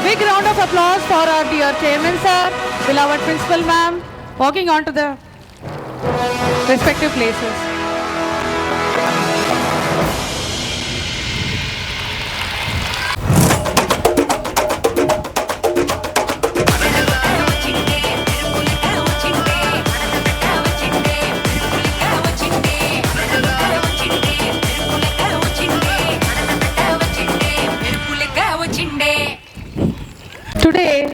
Big round of applause for our dear chairman sir, beloved principal ma'am, walking on to the respective places. Today,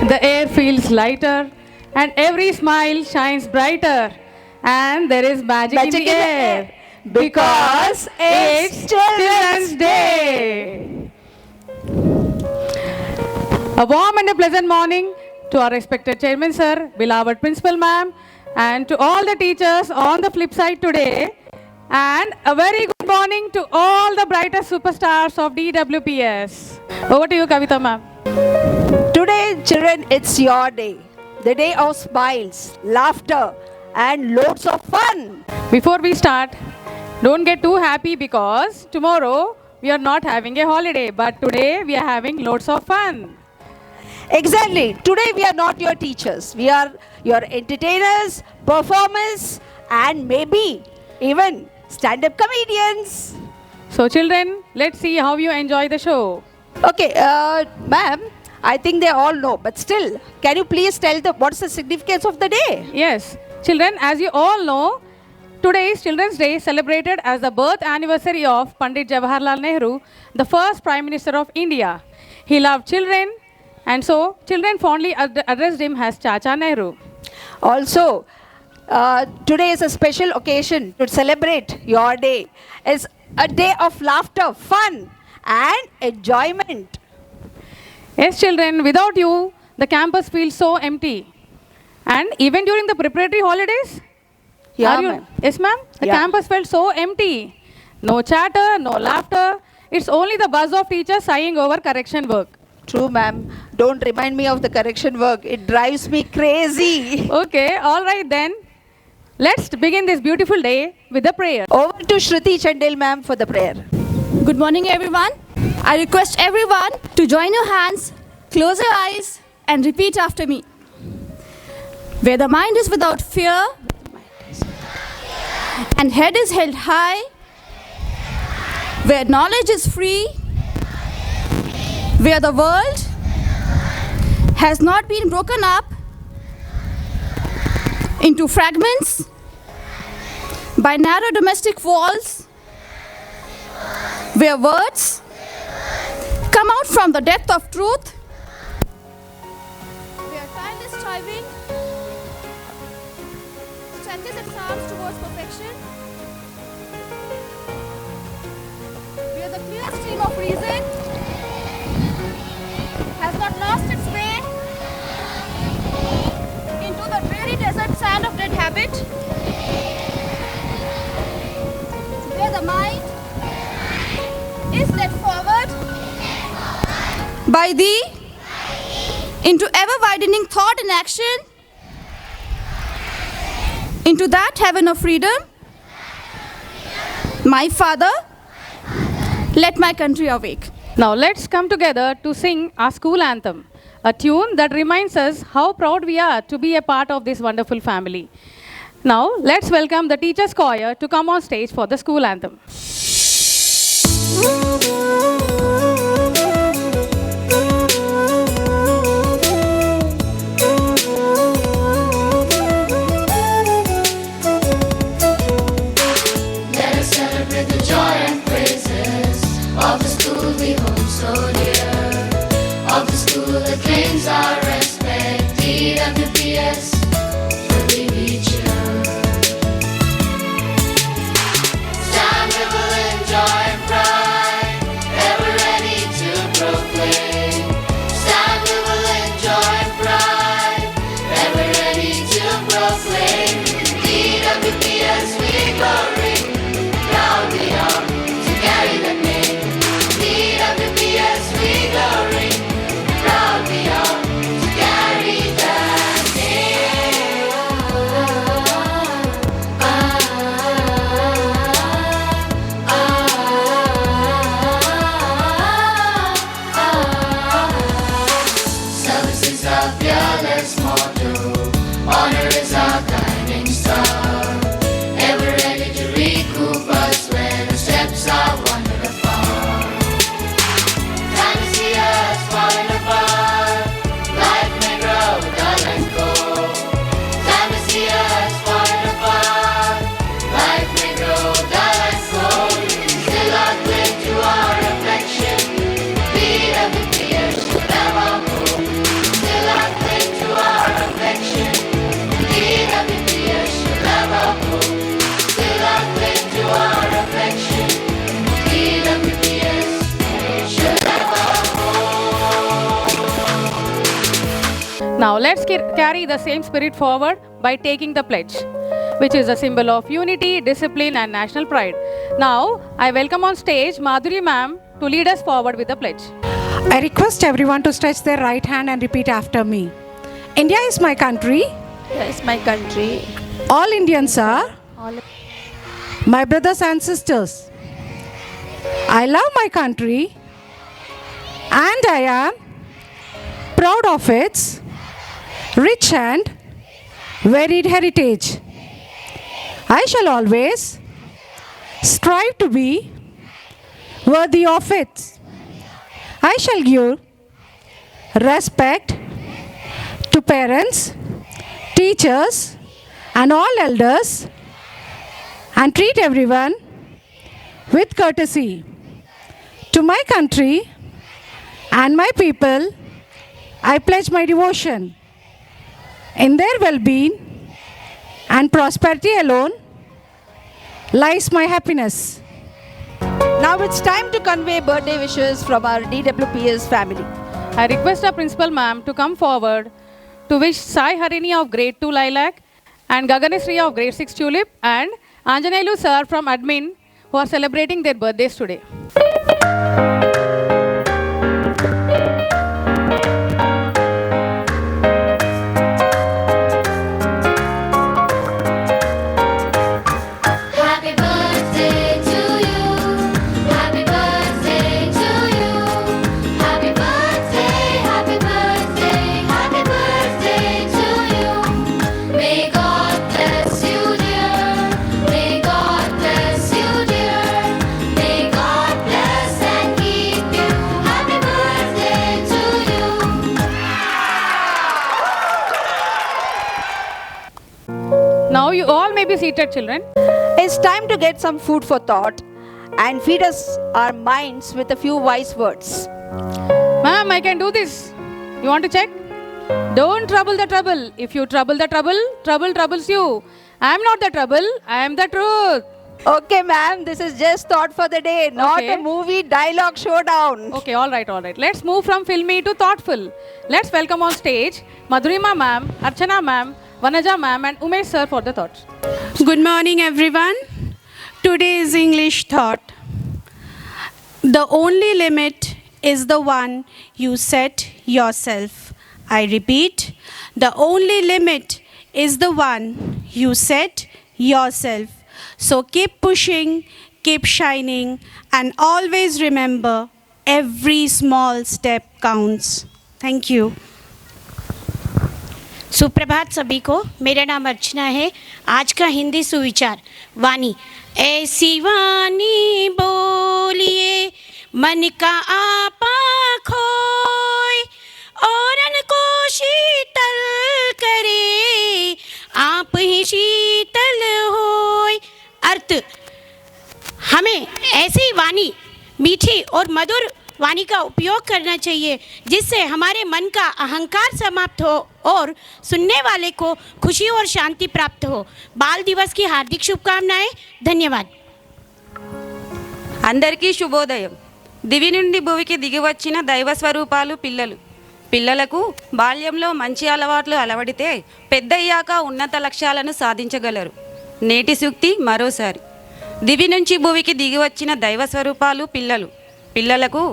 the air feels lighter and every smile shines brighter. And there is magic in the air because it's Children's Day. A warm and a pleasant morning to our respected chairman sir, beloved principal ma'am, and to all the teachers on the flip side today. And a very good morning to all the brightest superstars of DWPS. Over to you, Kavita ma'am. Today, children, it's your day. The day of smiles, laughter, and loads of fun. Before we start, don't get too happy because tomorrow we are not having a holiday, but today we are having loads of fun. Exactly. Today, we are not your teachers. We are your entertainers, performers, and maybe even stand-up comedians. So children, let's see how you enjoy the show. Okay, ma'am, I think they all know, but still, can you please tell them what's the significance of the day? Yes, children, as you all know, today is Children's Day, celebrated as the birth anniversary of Pandit Jawaharlal Nehru, the first Prime Minister of India. He loved children, and so children fondly addressed him as Chacha Nehru. Also, today is a special occasion to celebrate your day. It's a day of laughter, fun, and enjoyment. Yes, children, without you, the campus feels so empty. And even during the preparatory holidays, Yeah, are you- ma'am. Yes, ma'am. The Yeah. campus felt so empty. No chatter, no laughter. It's only the buzz of teachers sighing over correction work. True, ma'am. Don't remind me of the correction work. It drives me crazy. Okay, all right then. Let's begin this beautiful day with a prayer. Over to Shruti Chandel, ma'am, for the prayer. Good morning, everyone. I request everyone to join your hands, close your eyes, and repeat after me. Where the mind is without fear and head is held high, where knowledge is free, where the world has not been broken up into fragments by narrow domestic walls, where words come out from the depth of truth, where tireless striving stretches its arms towards perfection, where the clear stream of reason has not lost its way into the dreary desert sand of dead habit, where the mind is led forward by thee into ever-widening thought and action, into that heaven of freedom. My Father, let my country awake. Now let's come together to sing our school anthem, a tune that reminds us how proud we are to be a part of this wonderful family. Now let's welcome the teachers' choir to come on stage for the school anthem. Let us celebrate the joy and praises of the school we hold so dear. Of the school that claims our respect, DWPS, truly we cheer. Stand, rebel, us more too. Honor is our guiding star, ever ready to recoup us when our steps are wandered afar. Time to see us falling apart. Life may grow dull and cold. Time to see us falling apart. Life may grow dull and cold. Still I cling to our reflection. Lead of the fears to never move. Still I cling to our reflection. Lead of the fears to never move. Still I cling to our reflection. Lead of the fears should never move. Now let's carry the same spirit forward by taking the pledge, which is a symbol of unity, discipline and national pride. Now I welcome on stage Madhuri ma'am to lead us forward with the pledge. I request everyone to stretch their right hand and repeat after me. India is my country. Yes, my country. All Indians are my brothers and sisters. I love my country and I am proud of its rich and varied heritage. I shall always strive to be worthy of it. I shall give respect to parents, teachers, and all elders, and treat everyone with courtesy. To my country and my people, I pledge my devotion. In their well-being and prosperity alone lies my happiness. Now it's time to convey birthday wishes from our DWPS family. I request our principal ma'am to come forward to wish Sai Harini of grade 2 Lilac and Gaganeshri of grade 6 Tulip and Anjanelu sir from admin who are celebrating their birthdays today. Happy birthday to you. Happy birthday to you. Happy birthday, happy birthday, happy birthday to you. May God bless you, dear. May God bless you, dear. May God bless and keep you. Happy birthday to you. Now you all may be seated, children. It's time to get some food for thought and feed us our minds with a few wise words. Ma'am, I can do this. You want to check? Don't trouble the trouble. If you trouble the trouble, trouble troubles you. I am not the trouble, I am the truth. Okay, ma'am, this is just thought for the day, not Okay. a movie dialogue showdown. Okay, all right, all right. Let's move from filmy to thoughtful. Let's welcome on stage Madhurima ma'am, Archana ma'am, Vanaja ma'am and Umesh sir for the thoughts. Good morning, everyone. Today's English thought. The only limit is the one you set yourself. I repeat, the only limit is the one you set yourself. So keep pushing, keep shining, and always remember every small step counts. Thank you. सुप्रभात सभी को। मेरा नाम अर्चना है। आज का हिंदी सुविचार वाणी। ऐसी वाणी बोलिए मन का आपा खोय, औरन को शीतल करे, आप ही शीतल होय। अर्थ, हमें ऐसी वाणी, मीठी और मधुर वाणी का उपयोग करना चाहिए जिससे हमारे मन का अहंकार समाप्त हो और सुनने वाले को खुशी और शांति प्राप्त हो। बाल दिवस की हार्दिक शुभकामनाएं। धन्यवाद। అందరికీ శుభోదయం. దివి నుండి భూమికి దిగి వచ్చిన దైవ స్వరూపాలు పిల్లలు. పిల్లలకు బాల్యంలో మంచి అలవాట్లు అలవడితే పెద్దయ్యాక ఉన్నత లక్ష్యాలను సాధించగలరు. నేటి సూక్తి మరోసారి. దివి నుంచి భూమికి దిగి వచ్చిన దైవ స్వరూపాలు పిల్లలు. పిల్లలకు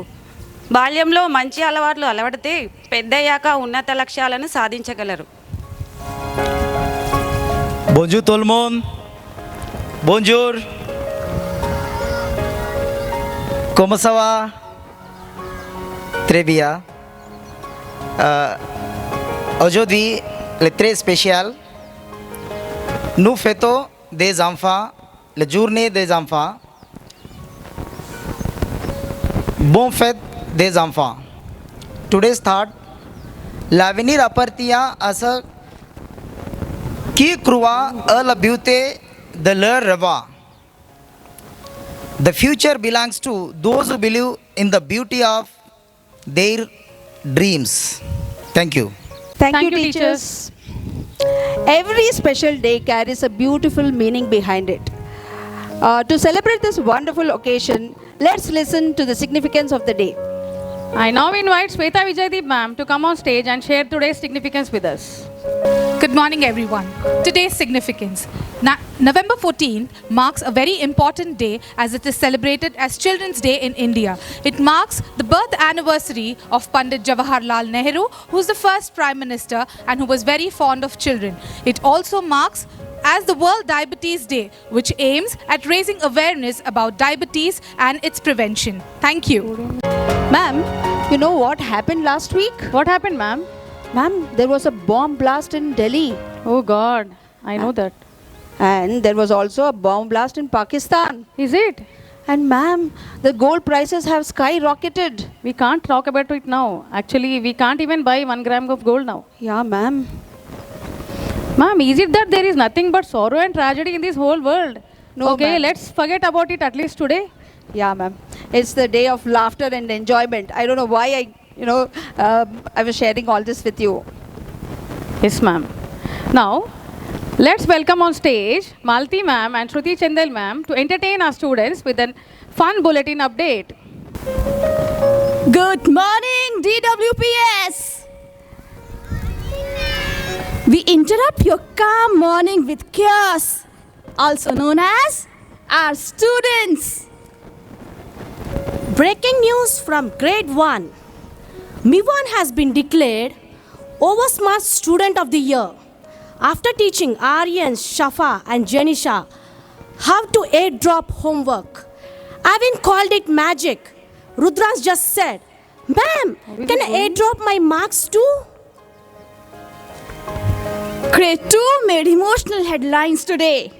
బాల్యంలో మంచి అలవాట్లు అలవడితే పెద్దయ్యాక ఉన్నత లక్ష్యాలను సాధించగలరు. Bonjour tout le monde. Bonjour. Comment ça va? Très bien. Aujourd'hui, le très spécial, nous fêtons des enfants, la journée des enfants. Bonne fête des enfants. Today's thought, l'avenir appartient à ceux qui croient à la beauté de leur rêve. The future belongs to those who believe in the beauty of their dreams. Thank you. Thank, Thank you, you, teachers. Every special day carries a beautiful meaning behind it. To celebrate this wonderful occasion, let's listen to the significance of the day. I now invite Sweta Vijaydeep ma'am to come on stage and share today's significance with us. Good morning, everyone. Today's significance. November 14th marks a very important day as it is celebrated as Children's Day in India. It marks the birth anniversary of Pandit Jawaharlal Nehru, who was the first Prime Minister and who was very fond of children. It also marks as the World Diabetes Day, which aims at raising awareness about diabetes and its prevention. Thank you. Ma'am, you know what happened last week? What happened, ma'am? Ma'am, there was a bomb blast in Delhi. Oh God, I know that. And there was also a bomb blast in Pakistan. Is it? And ma'am, the gold prices have skyrocketed. We can't talk about it now. Actually, we can't even buy 1 gram of gold now. Yeah, ma'am. Ma'am, is it that there is nothing but sorrow and tragedy in this whole world? No, okay, ma'am. let's forget about it at least today. Yeah, ma'am. It's the day of laughter and enjoyment. I don't know why I was sharing all this with you. Yes, ma'am. Now, let's welcome on stage Malti ma'am and Shruti Chandel ma'am to entertain our students with a fun bulletin update. Good morning, DWPS. We interrupt your calm morning with chaos, also known as our students. Breaking news from grade 1. Mivan has been declared Oversmart Student of the Year after teaching Aryan, Shafa and Janisha how to airdrop homework. Avin called it magic. Rudras just said, "Ma'am, can I airdrop my marks too?" Grade 2 made emotional headlines today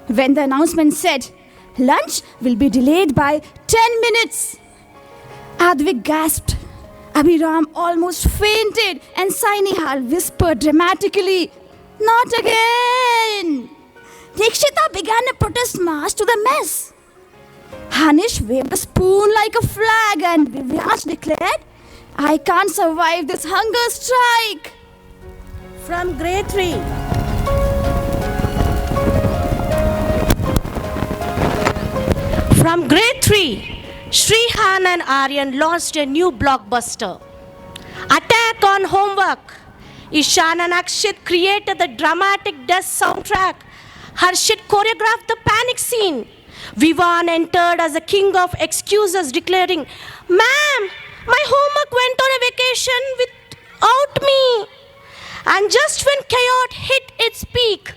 when the announcement said lunch will be delayed by 10 minutes. Advik gasped. Abhiram almost fainted and Sainihal whispered dramatically, "Not again!" Dikshita began a protest march to the mess. Hanish waved a spoon like a flag and Vivyansh declared, "I can't survive this hunger strike." From grade 3. From grade 3, Srihan and Aryan launched a new blockbuster, Attack on Homework. Ishan and Akshit created the dramatic death soundtrack. Harshit choreographed the panic scene. Vivan entered as the king of excuses, declaring, "Ma'am, my homework went on a vacation without me." And just when chaos hit its peak,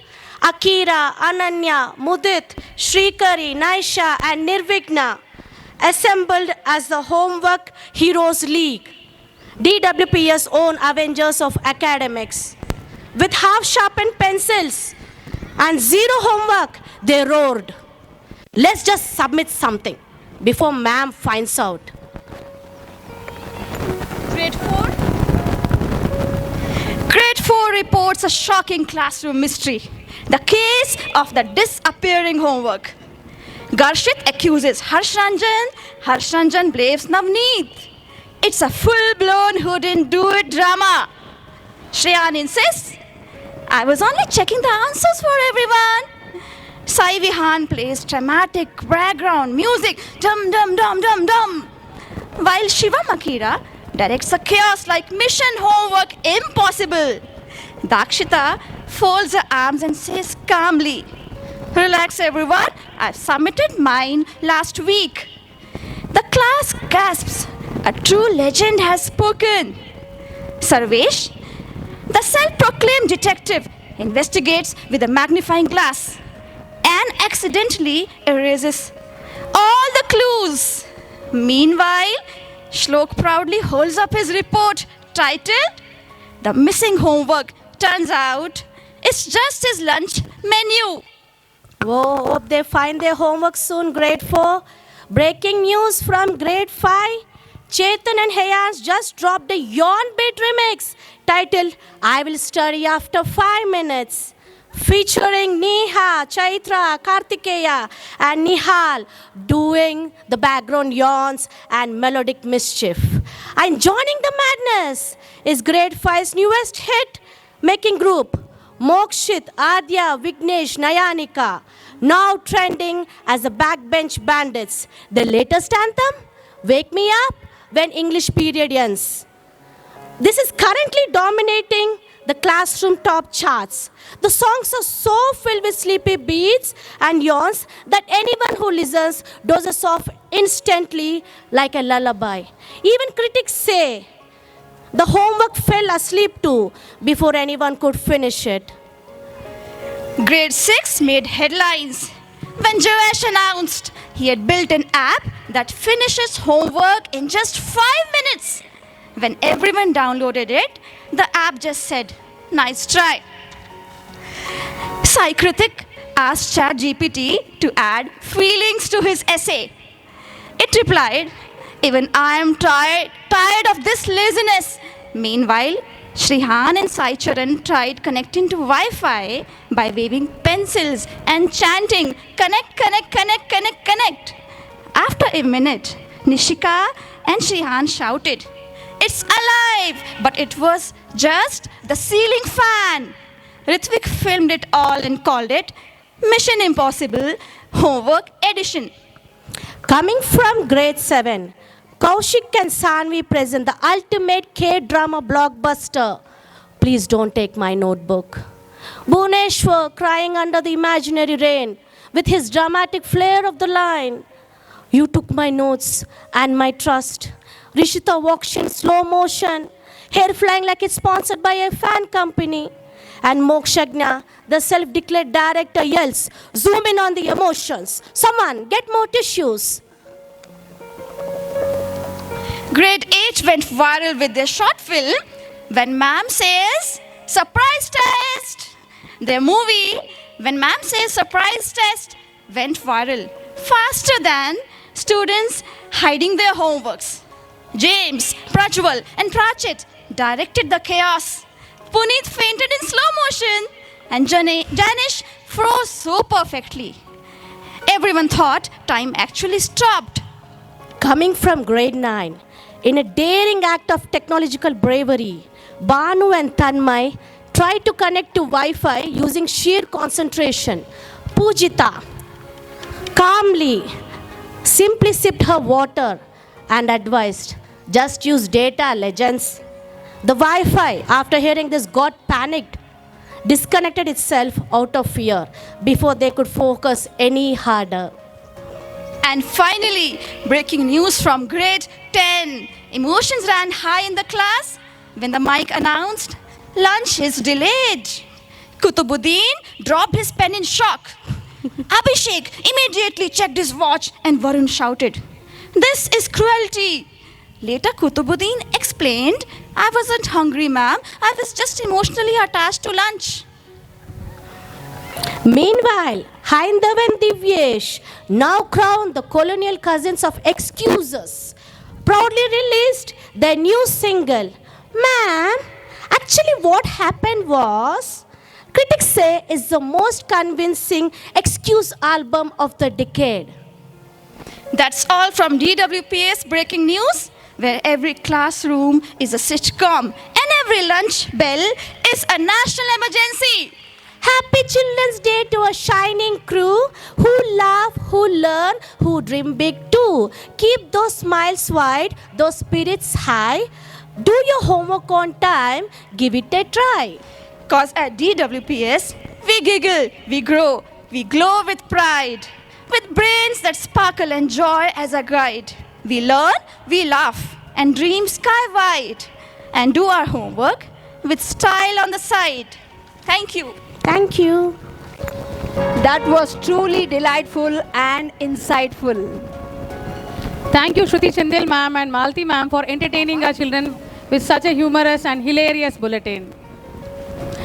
Akira, Ananya, Mudit, Shrikari, Naisha and Nirvigna assembled as the Homework Heroes League, DWP's own Avengers of academics. With half-sharpened pencils and zero homework, they roared, "Let's just submit something before ma'am finds out." Grade 4? Grade 4 reports a shocking classroom mystery. The case of the disappearing homework. Garshit accuses Harshanjan. Harshanjan blames Navneet. It's a full-blown who didn't do it drama. Shreyan insists, "I was only checking the answers for everyone." Sai Vihan plays dramatic background music, dum dum dum dum dum. While Shivam Akira directs a chaos like mission homework impossible. Dakshita folds her arms and says calmly, "Relax everyone, I submitted mine last week." The class gasps. A true legend has spoken. Sarvesh, the self-proclaimed detective, investigates with a magnifying glass and accidentally erases all the clues. Meanwhile, Shlok proudly holds up his report titled the missing homework turns out it's just his lunch menu. Oh, hope they find their homework soon, grade 4. Breaking news from grade 5. Chetan and Hayans just dropped a Yawn Beat remix titled I Will Study After 5 Minutes. Featuring Neha, Chaitra, Kartikeya and Nihal doing the background yawns and melodic mischief. And joining the madness is grade 5's newest hit making group Mokshit, Adya, Vignesh, Nayanika, now trending as the backbench bandits. The latest anthem, Wake Me Up When English Period Ends. This is currently dominating the classroom top charts. The songs are so filled with sleepy beats and yawns that anyone who listens dozes off instantly like a lullaby. Even critics say the homework fell asleep too before anyone could finish it. Grade 6 made headlines when Joash announced he had built an app that finishes homework in just 5 minutes. When everyone downloaded it, the app just said, "Nice try." Sai Kritik asked ChatGPT to add feelings to his essay. It replied, "Even I am tired of this laziness." Meanwhile, Shrihan and Sai Charan tried connecting to Wi-Fi by waving pencils and chanting, "Connect, connect, connect, connect, connect." After a minute, Nishika and Shrihan shouted, "It's alive!" But it was just the ceiling fan. Ritvik filmed it all and called it Mission Impossible Homework Edition. Coming from grade 7, Kaushik and Sanvi present the ultimate K-drama blockbuster. Please don't take my notebook. Bhuneshwar crying under the imaginary rain with his dramatic flair of the line. You took my notes and my trust. Rishita walks in slow motion, hair flying like it's sponsored by a fan company. And Mokshagna, the self-declared director, yells, "Zoom in on the emotions. Someone, get more tissues." Grade 8 went viral with their short film When Ma'am Says Surprise Test. Their movie When Ma'am Says Surprise Test went viral faster than students hiding their homeworks. James, Prajwal and Prachit directed the chaos. Puneet fainted in slow motion and Janish froze so perfectly. Everyone thought time actually stopped. Coming from grade 9, in a daring act of technological bravery, Banu and Tanmay tried to connect to Wi-Fi using sheer concentration. Pujita calmly simply sipped her water and advised, "Just use data, legends." The Wi-Fi, after hearing this, got panicked, disconnected itself out of fear before they could focus any harder. And finally, breaking news from grade 10. Emotions ran high in the class when the mic announced, "Lunch is delayed." Kutubuddin dropped his pen in shock. Abhishek immediately checked his watch and Varun shouted, "This is cruelty." Later, Kutubuddin explained, "I wasn't hungry, ma'am. I was just emotionally attached to lunch." Meanwhile, Haindav and Divyesh, now crowned the colonial cousins of Excusers, proudly released their new single. Ma'am, actually what happened was, critics say is the most convincing excuse album of the decade. That's all from DWPS Breaking News, where every classroom is a sitcom and every lunch bell is a national emergency. Happy Children's Day to a shining crew who laugh, who learn, who dream big too. Keep those smiles wide, those spirits high. Do your homework on time, give it a try. Cause at DWPS, we giggle, we grow, we glow with pride. With brains that sparkle and joy as a guide. We learn, we laugh, and dream sky wide. And do our homework with style on the side. Thank you. Thank you. That was truly delightful and insightful. Thank you, Shruti Chandel ma'am and Malti ma'am, for entertaining our children with such a humorous and hilarious bulletin.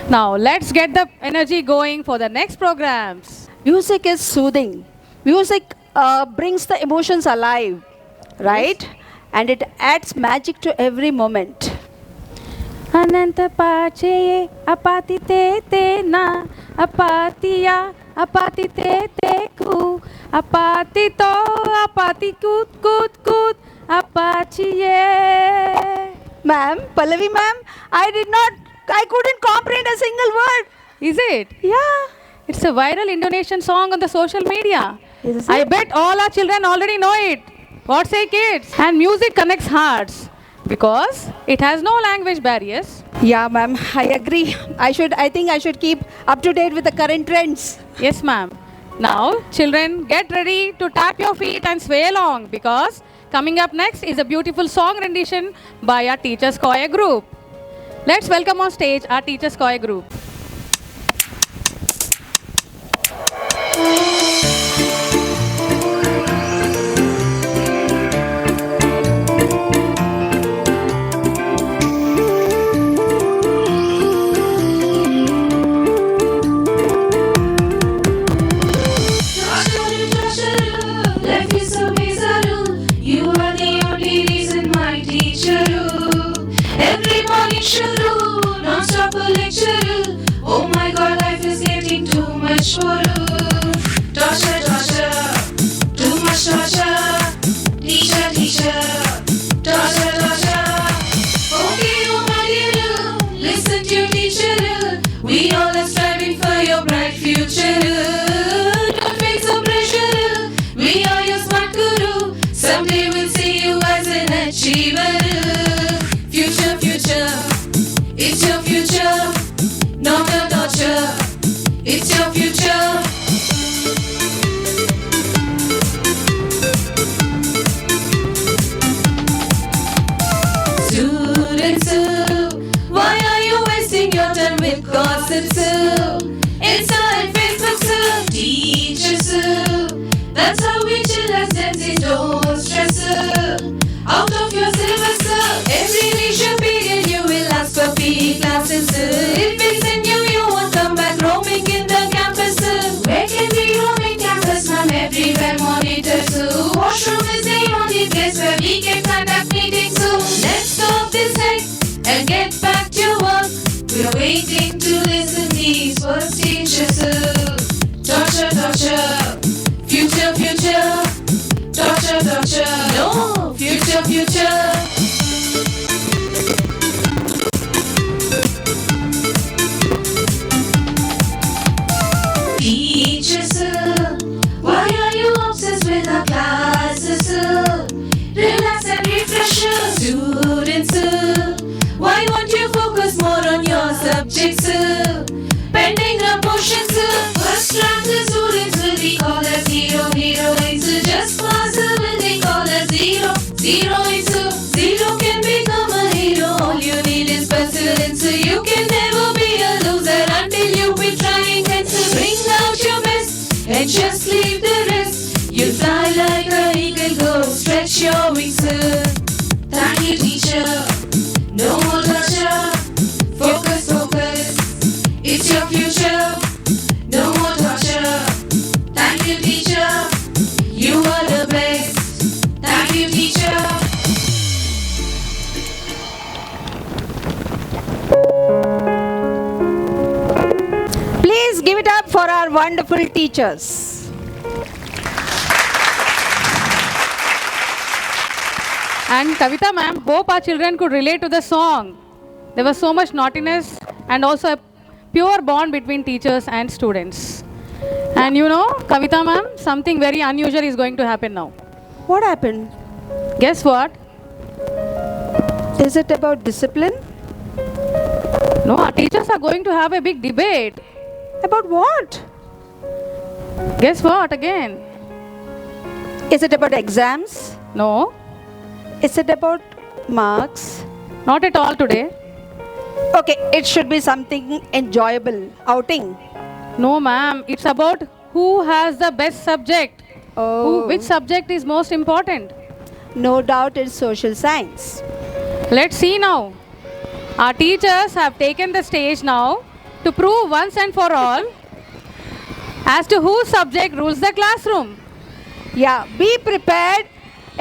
Now, let's get the energy going for the next programs. Music is soothing. Music brings the emotions alive, right? And it adds magic to every moment. Ananta pache apati te na apatiya apati te ku apati to apati kut apachiye. Ma'am, Pallavi ma'am, I couldn't comprehend a single word. Is it? Yeah. It's a viral Indonesian song on the social media. Is I it? bet all our children already know it. What say kids? And music connects hearts because it has no language barriers. Yeah, ma'am, I agree. I think I should keep up to date with the current trends. Yes, ma'am. Now, children, get ready to tap your feet and sway along because coming up next is a beautiful song rendition by our Teachers Choir group. Let's welcome on stage our Teachers Choir group. Life is so bizarre. You are the only reason my teacher. Every morning shuru, non-stop a lecture. Oh my God, life is getting too much for you. Torture, torture, too much torture. Teacher, teacher, torture, torture. Okay, oh my dear, listen to your teacher. We all are striving for your bright future. Don't feel so pressure. We are your smart guru. Someday we'll see you as an achiever. Future, future, it's your future. Not a torture, it's your future. Students, why are you wasting your time with gossips? Inside Facebook, teachers, that's how we chill as dancing, don't stress. Out of your syllabus, every leisure period you will ask for PE classes. If it's in you won't come back roaming in the campus. Where can we roam in campus? Ma'am, everywhere monitors. Washroom is the only place where we can conduct meetings. So let's stop this head and get back to work. We're waiting to listen these words, teachers. Torture, torture, future, future. Torture, torture, no, future, future. Teachers, why are you obsessed with our classes? Relax and refresh. Students, why won't you focus more on your subjects? Pending promotions, first rank students will be called as heroines. Just pass will be called as zeroines. Zero can become a hero. All you need is persistence. You can never be a loser until you be trying. And so bring out your best and just leave the rest. You fly like a eagle, go stretch your wings. Thank you, teacher. No more torture. Focus, focus. It's your future. No more torture. Thank you, teacher. You are the best. Thank you, teacher. Please give it up for our wonderful teachers. And Kavita ma'am, hope our children could relate to the song. There was so much naughtiness and also a pure bond between teachers and students. And you know, Kavita ma'am, something very unusual is going to happen now. What happened? Guess what? Is it about discipline? No, our teachers are going to have a big debate. About what? Guess what again? Is it about exams? No, Is it about marks? not at all today. Okay, it should be something enjoyable. Outing. No ma'am, it's about who has the best subject. Oh. Which subject is most important? No doubt it's social science. Let's see now. Our teachers have taken the stage now to prove once and for all as to whose subject rules the classroom. Yeah, be prepared.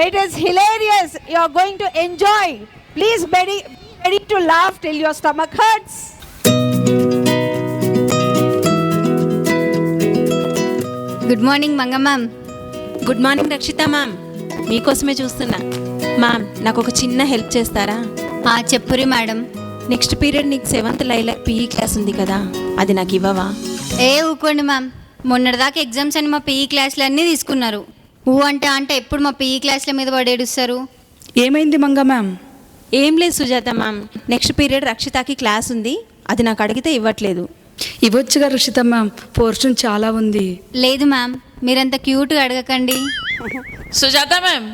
It is hilarious. You are going to enjoy. Please be ready to laugh till your stomach hurts. Good morning Manga ma'am. Good morning Rakshita ma'am, మీకోసమే చూస్తున్నా. Ma'am, నాకు ఒక చిన్న help చేస్తారా? చెప్పురి madam. Next period నీకు 7th lilac PE class ఉంది కదా, అది నాకు ఇవ్వవా? ఊకోండి మ్యామ్, మొన్నటిదాకా ఎగ్జామ్స్ అని మా పీఈ క్లాసులు అన్నీ తీసుకున్నారు. అంటే ఎప్పుడు మా పీఈ క్లాసుల మీద పడేడుస్తారు. ఏమైంది మంగ మ్యామ్? ఏం లేదు సుజాత మ్యామ్, నెక్స్ట్ పీరియడ్ రక్షితకి క్లాస్ ఉంది, అది నాకు అడిగితే ఇవ్వట్లేదు. ఇవ్వచ్చుగా రక్షిత మ్యామ్, పోర్షన్ చాలా ఉంది. లేదు మ్యామ్, మీరంత క్యూట్గా అడగకండి. सुजाता मैम,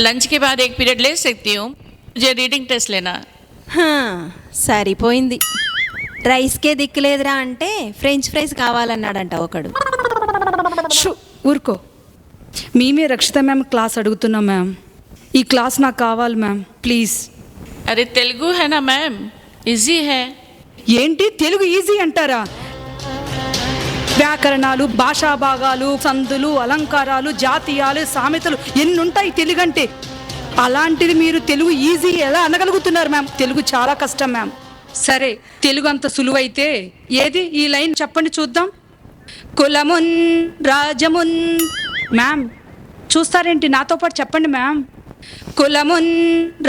लंच के बाद एक पीरियड ले सकती हूँ, मुझे रीडिंग टेस्ट लेना. సరిపోయింది. రైస్కే దిక్కులేదురా అంటే ఫ్రెంచ్ ఫ్రైస్ కావాలన్నాడంట ఒకడు. ఊరుకో, మేమే రక్షిత మ్యామ్ క్లాస్ అడుగుతున్నాం మ్యామ్. ఈ క్లాస్ నాకు కావాలి మ్యామ్, ప్లీజ్. अरे तेलुगु है ना मैम, इजी है. ఏంటి తెలుగు ఈజీ అంటారా? వ్యాకరణాలు, భాషా భాగాలు, సందులు, అలంకారాలు, జాతీయాలు, సామెతలు ఎన్ని ఉంటాయి తెలుగు అంటే. అలాంటిది మీరు తెలుగు ఈజీ ఎలా అనగలుగుతున్నారు మ్యామ్? తెలుగు చాలా కష్టం మ్యామ్. సరే, తెలుగు అంత సులువైతే ఏది ఈ లైన్ చెప్పండి చూద్దాం. కులమున్ రాజమున్. మ్యామ్ చూస్తారేంటి, నాతో పాటు చెప్పండి మ్యామ్. కులమున్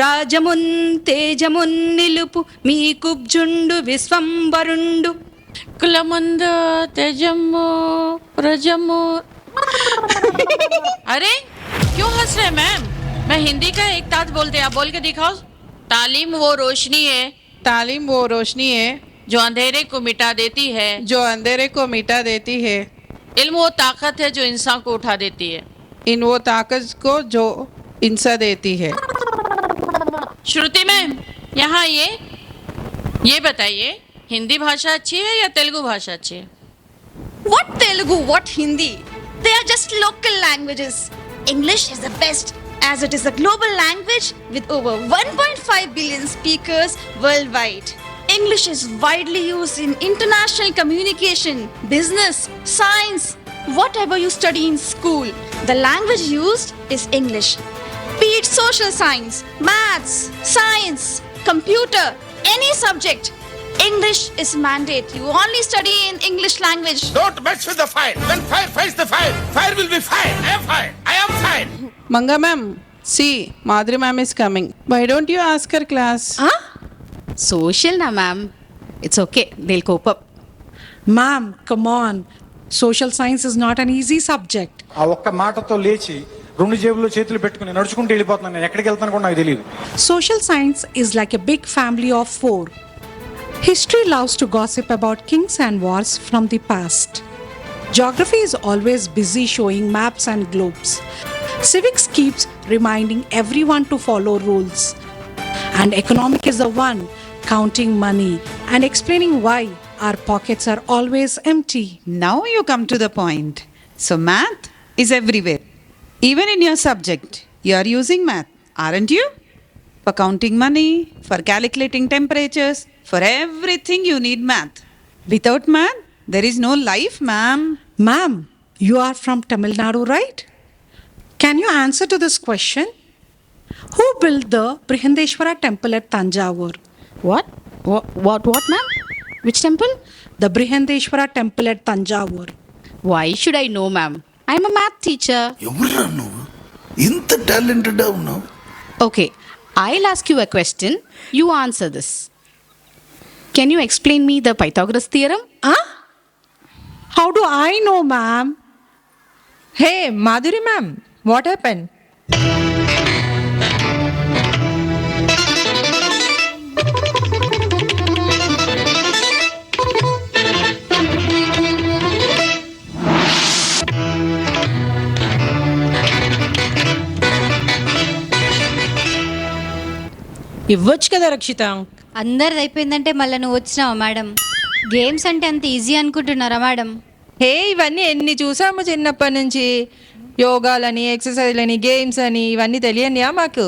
రాజమున్ తేజమున్ నిలుపు మీ కుబ్జుండు విశ్వంబరుండు. कुलमुंद तेजमु प्रजमु. अरे क्यों हंस रहे मैम? मैं हिंदी का एक ताज बोलते, आप बोल के दिखाओ. तालीम वो रोशनी है, तालीम वो रोशनी है जो अंधेरे को मिटा देती है, जो अंधेरे को मिटा देती है. इल्म वो ताकत है जो इंसान को उठा देती है, इन वो ताकत को जो इंसान देती है. श्रुति मैम, यहाँ ये बताइए, हिंदी भाषा अच्छी है या तेलुगु भाषा अच्छी है? What Telugu, what Hindi? They are just local languages. English is the best as it is a global language with over 1.5 billion speakers worldwide. English is widely used in international communication, business, science, whatever you study in school. The language used is English. Be it social science, maths, science, computer, any subject, English is mandate. You only study in English language. Don't mess with the fire. When fire fights the fire, fire will be fire. I am fire. I am fire. Manga ma'am, see, Madhuri ma'am is coming. Why don't you ask her class? Social na ma'am. It's okay. They'll cope up. Ma'am, come on. Social science is not an easy subject. ఆ ఒక్క మాటతో లేచి 2 జేబుల్లో చేతులు పెట్టుకుని నడుచుకుంటూ వెళ్ళిపోతున్నాను. నేను ఎక్కడికి వెళ్తాను కూడా నాకు తెలియదు. Social science is like a big family of 4. History loves to gossip about kings and wars from the past. Geography is always busy showing maps and globes. Civics keeps reminding everyone to follow rules. And economic is the one counting money and explaining why our pockets are always empty. Now you come to the point. So math is everywhere. Even in your subject, you are using math, aren't you? For counting money, for calculating temperatures, for everything you need math. Without math, there is no life, ma'am. Ma'am, you are from Tamil Nadu, right? Can you answer to this question? Who built the Brihandeshwara temple at Tanjavur? What ma'am? Which temple? The Brihandeshwara temple at Tanjavur. Why should I know ma'am? I'm a math teacher. ఎవర్రా నువ్వు ఇంత talented ఉన్నావు? Okay, I'll ask you a question. You answer this. Can you explain me the Pythagoras theorem? How do I know, ma'am? Hey, Madhuri ma'am, what happened? ఇవ్వచ్చు కదా రక్షిత. అందరిది అయిపోయిందంటే మళ్ళీ నువ్వు వచ్చినావా మేడం? గేమ్స్ అంటే అంత ఈజీ అనుకుంటున్నారా మేడం? హే, ఇవన్నీ ఎన్ని చూసాము చిన్నప్పటి నుంచి. యోగాలని, ఎక్సర్సైజ్లని, గేమ్స్ అని, ఇవన్నీ తెలియనియా మాకు?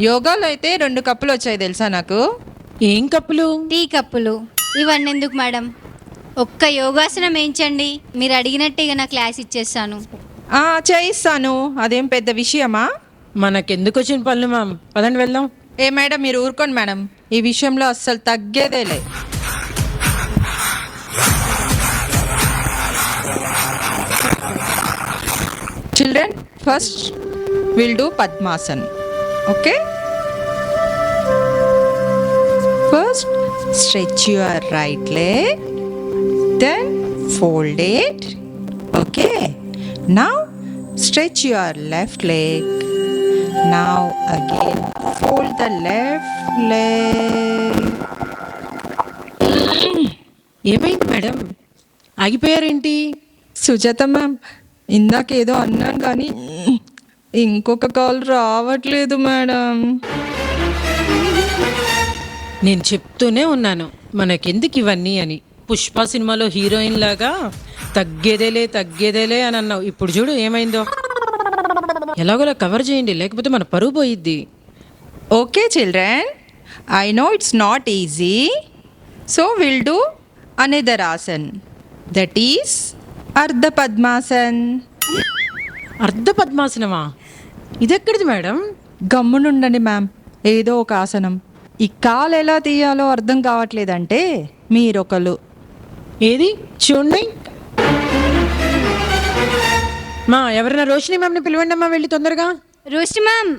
యోగాలో అయితే 2 కప్పులు వచ్చాయి తెలుసా నాకు. ఏం కప్పులు? టీ కప్పులు. ఇవన్నీ ఎందుకు మేడం? ఒక్క యోగాసనం వేయించండి, మీరు అడిగినట్టే ఇక నా క్లాస్ ఇచ్చేస్తాను. చేయిస్తాను, అదేం పెద్ద విషయమా? మనకెందుకు వచ్చిన పనులు మ్యామ్, పదండి వెళ్దాం. ఏ మేడం మీరు ఊరుకోండి మేడం, ఈ విషయంలో అస్సలు తగ్గేదేలే. Children, first we'll do Padmasana. Okay? First, stretch your right leg, then fold it. Okay? Now, stretch your left leg. Now, again, fold the left leg. ఏమైంది మేడం, ఆగిపోయారేంటి? సుజాత మ్యామ్, ఇందాకేదో అన్నాను కానీ ఇంకొక కాల్ రావట్లేదు మేడం. నేను చెప్తూనే ఉన్నాను మనకెందుకు ఇవన్నీ అని. పుష్ప సినిమాలో హీరోయిన్ లాగా తగ్గేదేలే అని అన్నావు. ఇప్పుడు చూడు ఏమైందో. ఎలాగోలా కవర్ చేయండి, లేకపోతే మన పరువు పోయిద్ది. Okay children, I know it's not easy, so will do another asan, that is Ardha Padmasan. అర్ధ పద్మాసనమా? ఇదెక్కడిది మేడం? గమ్మునుండండి మ్యామ్, ఏదో ఒక ఆసనం. ఈ కాలు ఎలా తీయాలో అర్థం కావట్లేదంటే మీరొకరు. ఏది చూడండి. మా ఎవరైనా రోషిని మ్యామ్ని పిలవండి అమ్మా, వెళ్ళి తొందరగా. Roshini ma'am.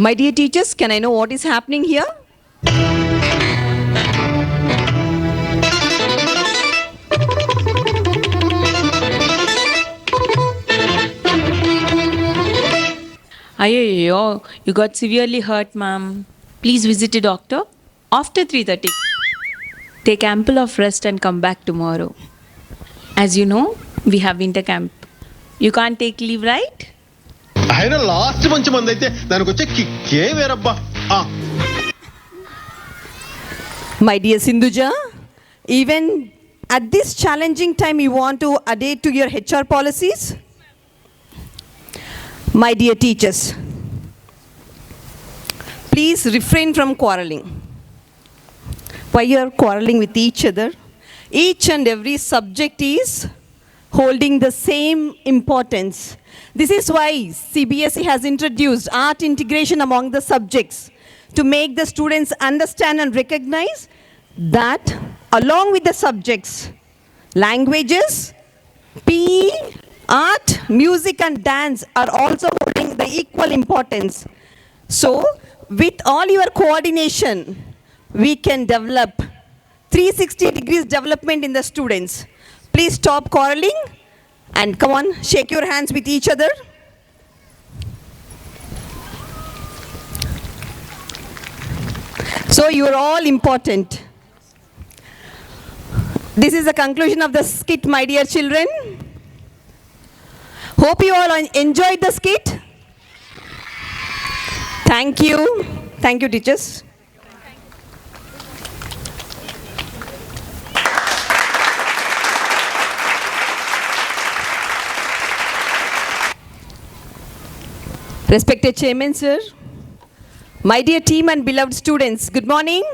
My dear teachers, can I know what is happening here? Ayyo, you got severely hurt, ma'am. Please visit a doctor after 3:30. Take ample of rest and come back tomorrow. As you know, we have winter camp. You can't take leave, right? అయినా last మంచి మంది అయితే దానికి వచ్చే కిక్కే వేరబ్బా. My dear Sindhuja, even at this challenging time you want to adhere to your HR policies? My dear teachers, please refrain from quarreling. Why you are quarreling with each other? Each and every subject is holding the same importance. This is why CBSE has introduced art integration among the subjects to make the students understand and recognize that along with the subjects, languages, PE, art, music and dance are also holding the equal importance. So, with all your coordination, we can develop 360 degrees development in the students. Please stop quarreling and come on, shake your hands with each other. So you are all important. This is the conclusion of the skit, my dear children. Hope you all enjoyed the skit. Thank you. Thank you, teachers. Respected Chairman, sir, my dear team and beloved students, good morning.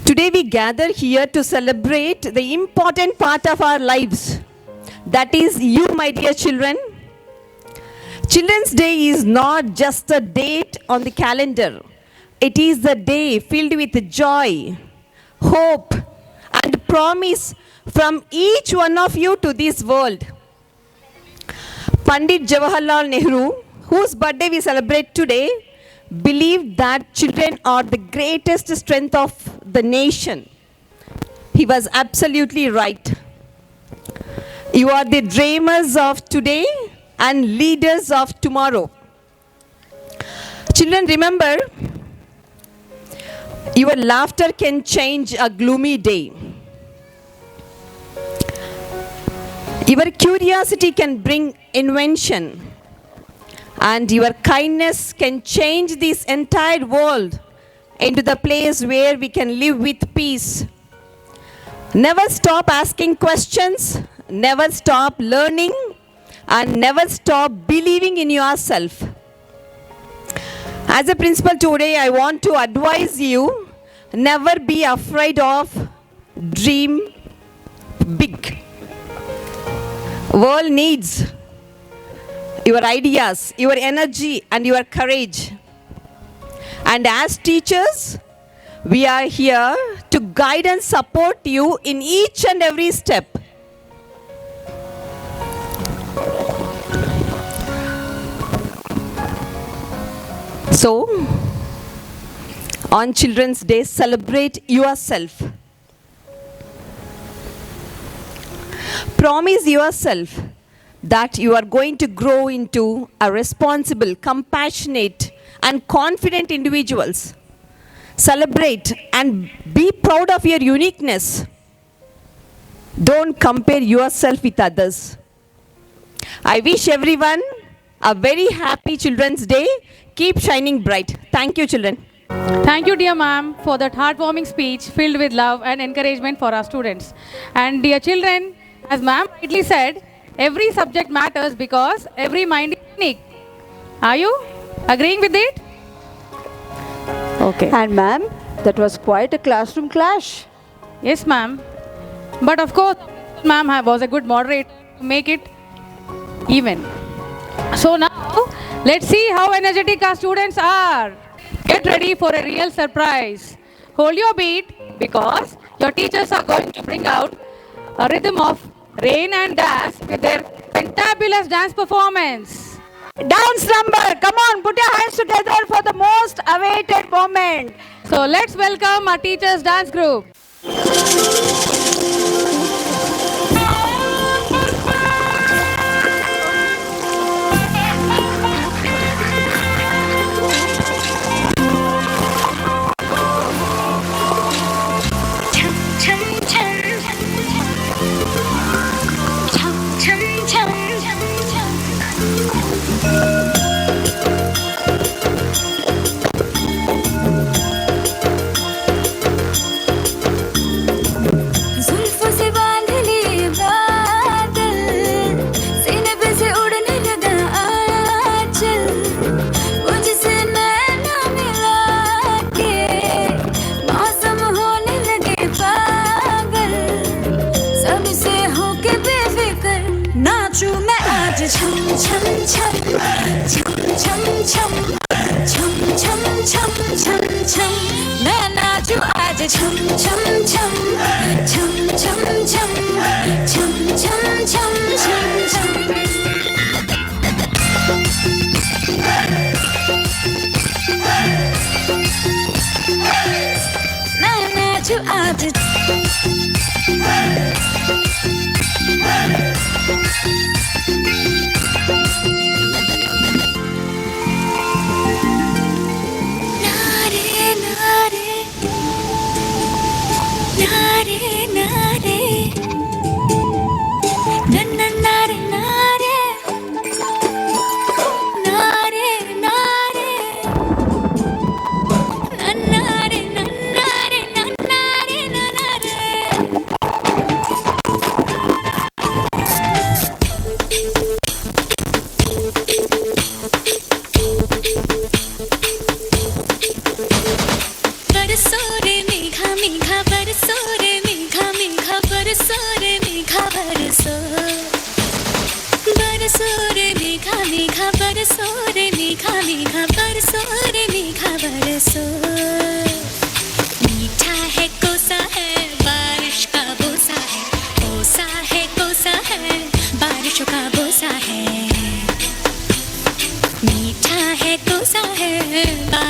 Today we gather here to celebrate the important part of our lives, that is you, my dear children. Children's Day is not just a date on the calendar. It is the day filled with joy, hope, and promise from each one of you to this world. Pandit Jawaharlal Nehru, whose birthday we celebrate today, believed that children are the greatest strength of the nation. He was absolutely right. You are the dreamers of today and leaders of tomorrow. Children, remember, your laughter can change a gloomy day. Your curiosity can bring invention, and your kindness can change this entire world into the place where we can live with peace. Never stop asking questions, never stop learning, and never stop believing in yourself. As a principal today, I want to advise you, never be afraid of dream big. World needs your ideas, your energy, and your courage. And as teachers, we are here to guide and support you in each and every step. So, on Children's Day, celebrate yourself. Promise yourself that you are going to grow into a responsible, compassionate, and confident individuals. Celebrate and be proud of your uniqueness. Don't compare yourself with others. I wish everyone a very happy Children's Day. Keep shining bright. Thank you, children. Thank you, dear ma'am, for that heartwarming speech filled with love and encouragement for our students. And dear children, as ma'am rightly said, every subject matters because every mind is unique. Are you agreeing with it? Okay. And ma'am, that was quite a classroom clash. Yes, ma'am. But of course, ma'am was a good moderator to make it even. So now, let's see how energetic our students are. Get ready for a real surprise. Hold your beat because your teachers are going to bring out a rhythm of rain and dance with their fantabulous dance performance. Dance number, come on, put your hands together for the most awaited moment. So let's welcome our teachers' dance group.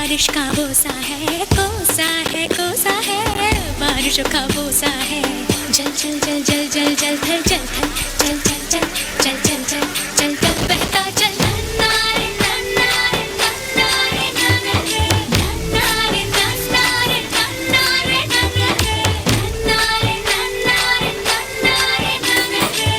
बारिश का बोसा है कोसा है बारिश का बोसा है जल जल जल जल जल जल थल जल थल चल चल चल चल चल चल चल चल बहता चल नन्नारे नन्नारे नन्नारे नन्नारे नन्नारे नन्नारे नन्नारे नन्नारे नन्नारे नन्नारे नन्नारे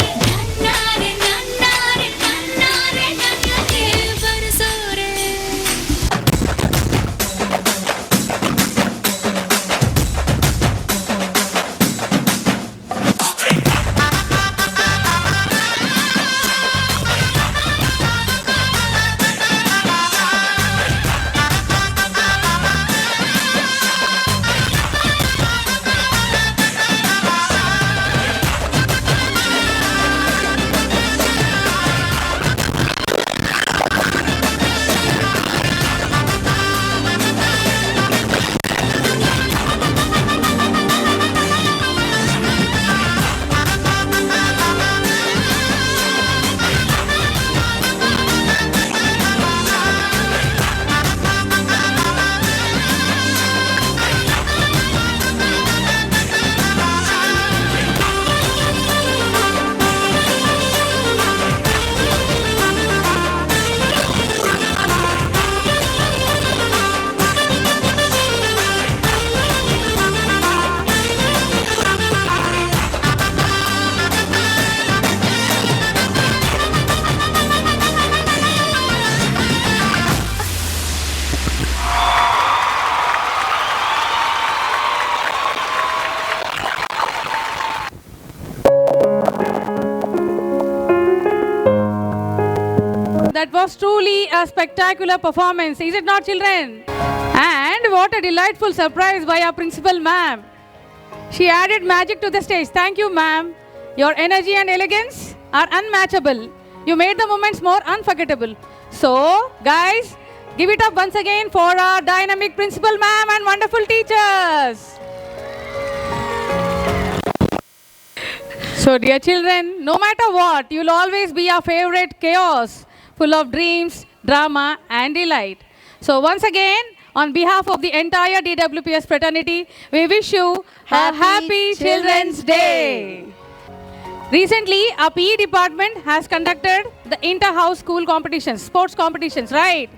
that was truly a spectacular performance, is it not, children? And what a delightful surprise by our principal ma'am. She added magic to the stage. Thank you, ma'am. Your energy and elegance are unmatchable. You made the moments more unforgettable. So, guys, give it up once again for our dynamic principal ma'am and wonderful teachers. So, dear children, no matter what, you'll always be our favorite chaos, full of dreams, drama, and delight. So, once again, on behalf of the entire DWPS fraternity, we wish you a happy Children's Day. Recently, our PE department has conducted the inter-house school competitions, sports competitions, right?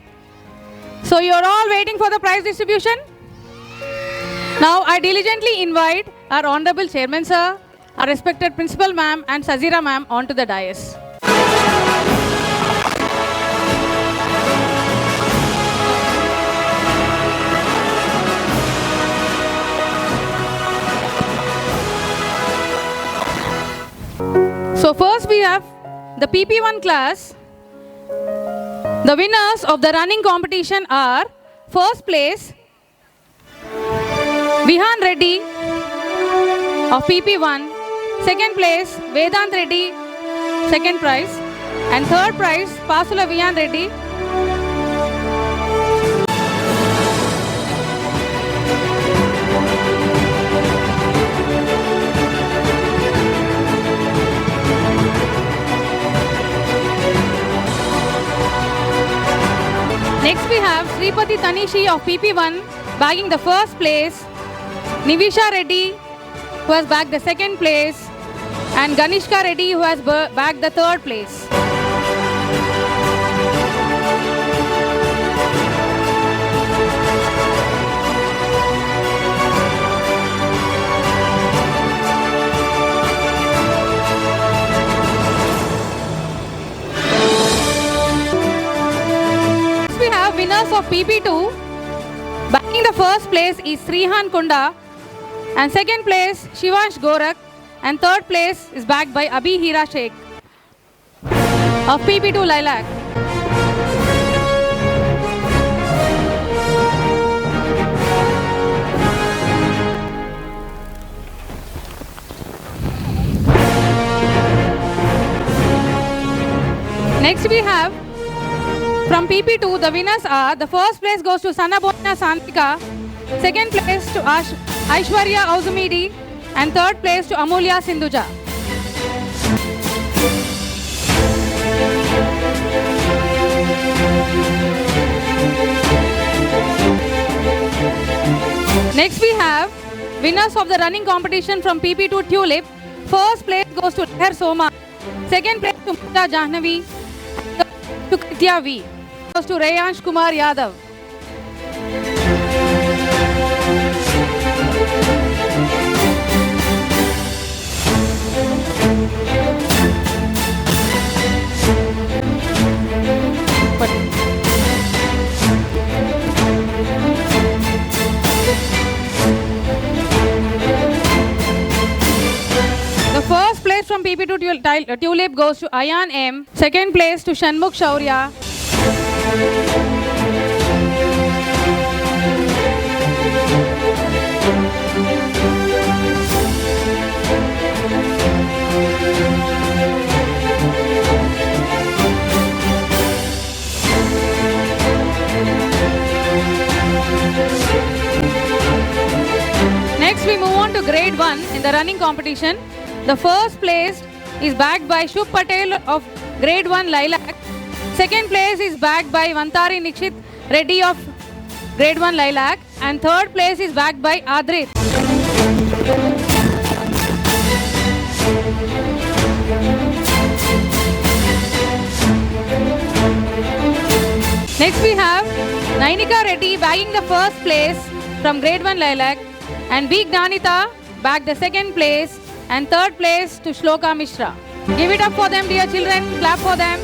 So, you're all waiting for the prize distribution? Now, I diligently invite our Honorable Chairman, sir, our respected Principal Ma'am and Sazira Ma'am onto the dais. So first we have the PP1 class. The winners of the running competition are first place Vihan Reddy of PP1, second place Vedant Reddy, second prize, and third prize Pasula Vihan Reddy. Next we have Sripati Tanishi of PP1 bagging the first place, Nivisha Reddy who has bagged the second place, and Ganishka Reddy who has bagged the third place. Next we have winners of PP2. Bagging the first place is Srihan Kunda, and second place Shivansh Gorak, and third place is bagged by Abhi Hira Sheikh of PP2 Lilac. Next we have from PP2, the winners are, the first place goes to Sanabona Santika, second place to Aishwarya Auzumidi, and third place to Amulya Sindhuja. Next we have winners of the running competition from PP2 Tulip. First place goes to Leher Soma, second place to Mita Jahnavi, and third to Kritya V. Goes to Rayansh Kumar Yadav. The first place from PP2 Tulip goes to Ayan M. Second place to Shanmukh Shaurya. Next we move on to grade 1 in the running competition. The first place is bagged by Shubh Patel of grade 1 Lilac. Second place is bagged by Vantari Nikshit Reddy of grade 1 Lilac, and third place is bagged by Adrit. Next we have Nainika Reddy bagging the first place from grade 1 Lilac, and B. Gnanita bagged the second place, and third place to Shloka Mishra. Give it up for them, dear children. Clap for them.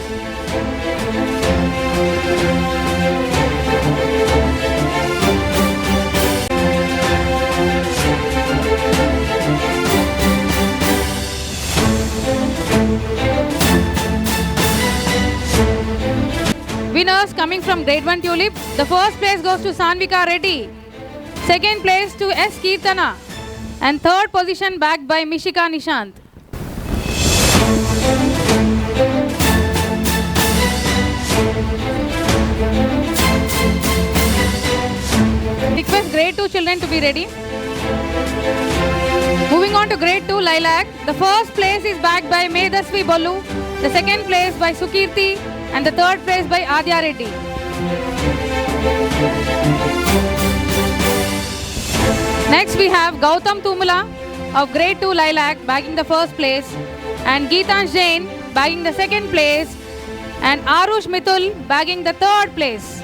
winners coming from grade 1 tulip. The first place goes to Sanvika Reddy. Second place to S. Kirtana. And third position bagged by Mishika Nishant. Request grade 2 children to be ready. Moving on to grade 2 Lilac. The first place is bagged by Medasvi Bollu. The second place by Sukirti. And the third place by Adya Reddy. Next we have Gautam Tumula of grade 2 Lilac bagging the first place, and Geetansh Jain bagging the second place, and Arush Mithul bagging the third place.